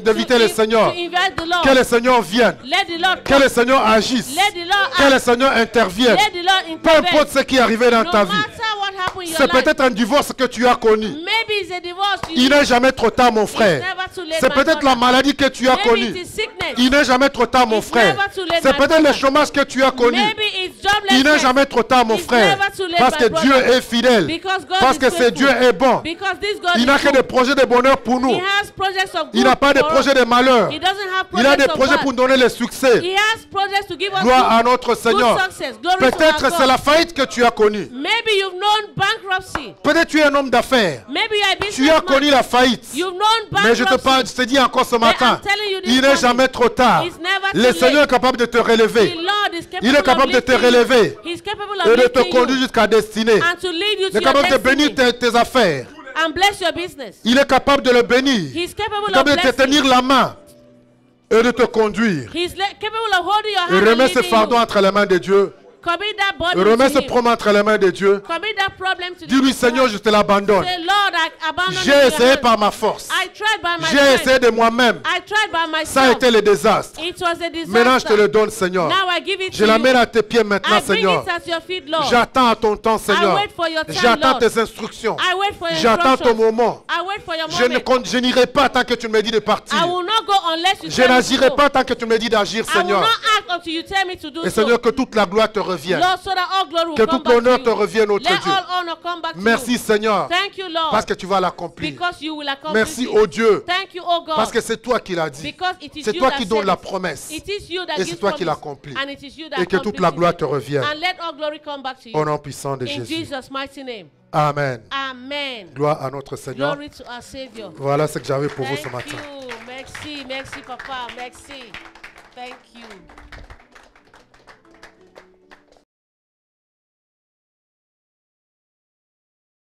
d'inviter le Seigneur, To invite the Lord. que le Seigneur vienne, Let the Lord que come. le Seigneur agisse, Let the Lord que le act. Seigneur intervienne. Let the Lord Peu intervene. importe ce qui est arrivé dans No ta vie. matter what happened in your C'est life. peut-être un divorce que tu as connu. Maybe it's a divorce. Il n'est jamais trop tard, mon It's frère. never too late, C'est my peut-être brother. la maladie que tu as Maybe connue. it is sickness. Il n'est jamais trop tard, mon It's frère. never too late, C'est my peut-être le brother. chômage que tu as connu. Maybe it's Il n'est joblessness. jamais trop tard, mon It's frère. never too late, Parce my que brother. Dieu est fidèle. Because God Parce is que ce faithful. Dieu est bon. Because this God Il is n'a que good. des projets de bonheur pour nous. He has projects of good Il n'a pas de for us. projets de malheur. He doesn't have Il a des projects of projets bad. pour nous donner le succès. He has projects to give us Gloire à good, notre Seigneur. good success. Glory to Peut-être our c'est God. la faillite que tu as connue. Maybe you've known bankruptcy. Peut-être tu es un homme d'affaires. Maybe you're a Tu as businessman. connu la faillite. You've known Mais je bankruptcy. te dis encore ce matin, I'm telling you this il n'est morning, jamais trop tard. it's never Le too Seigneur late. est capable de te The relever Lord is capable Il est capable of de te lifting you. relever He's capable of et de te lifting conduire you jusqu'à destinée. and to lead you Il to est your capable de destiny bénir tes affaires. and bless your business. Il est capable de le bénir. He's capable Il est capable of de te blessing. tenir la main et de te conduire. He's capable of holding your Et hand and remets ce leading fardeau you. entre les mains de Dieu Commit that body Remets to ce him. problème entre les mains de Dieu. Commit that problem to Dis-lui, the Seigneur, je te l'abandonne. Say, Lord, I abandon it J'ai in your essayé hands. par ma force. I tried by my J'ai strength. essayé de moi-même. I tried by Ça a myself. été le désastre. It was a disaster. Maintenant, je te le donne, Seigneur. Now I give it Je to l'amène you. à tes pieds maintenant, I bring Seigneur. it at your feet, Lord. J'attends à ton temps, Seigneur. I wait for your time, J'attends Lord. tes instructions. I wait for your J'attends ton instructions. moment. I wait for your Je moment. n'irai pas tant que tu me dis de partir. I will not go unless you Je tell me to n'agirai go. pas tant que tu me dis d'agir, I will Seigneur. not act until you tell me to do Et so. Seigneur, que toute la gloire te revienne. Lord, so that all glory will Que come tout back l'honneur to te you. revienne, notre Let Dieu. all honor come back Merci, to you. Seigneur, Thank you, Lord, parce que tu vas l'accomplir. because you will accomplish Merci, it. oh Dieu, Thank you, oh God, parce que c'est toi qui l'as dit. because it is C'est you toi that qui donnes said la it. promesse. It is you that Et c'est gives toi qui promise, l'accomplis. and it is you that Et que toute la accomplishes gloire it. te revienne. And let all glory come back to you. Au nom puissant de In Jésus. Jesus' mighty name. Amen. Amen. Gloire à notre Seigneur. Glory to our Savior. Voilà ce que j'avais pour vous ce Thank matin. you. Merci, merci, Papa. Merci. Thank you.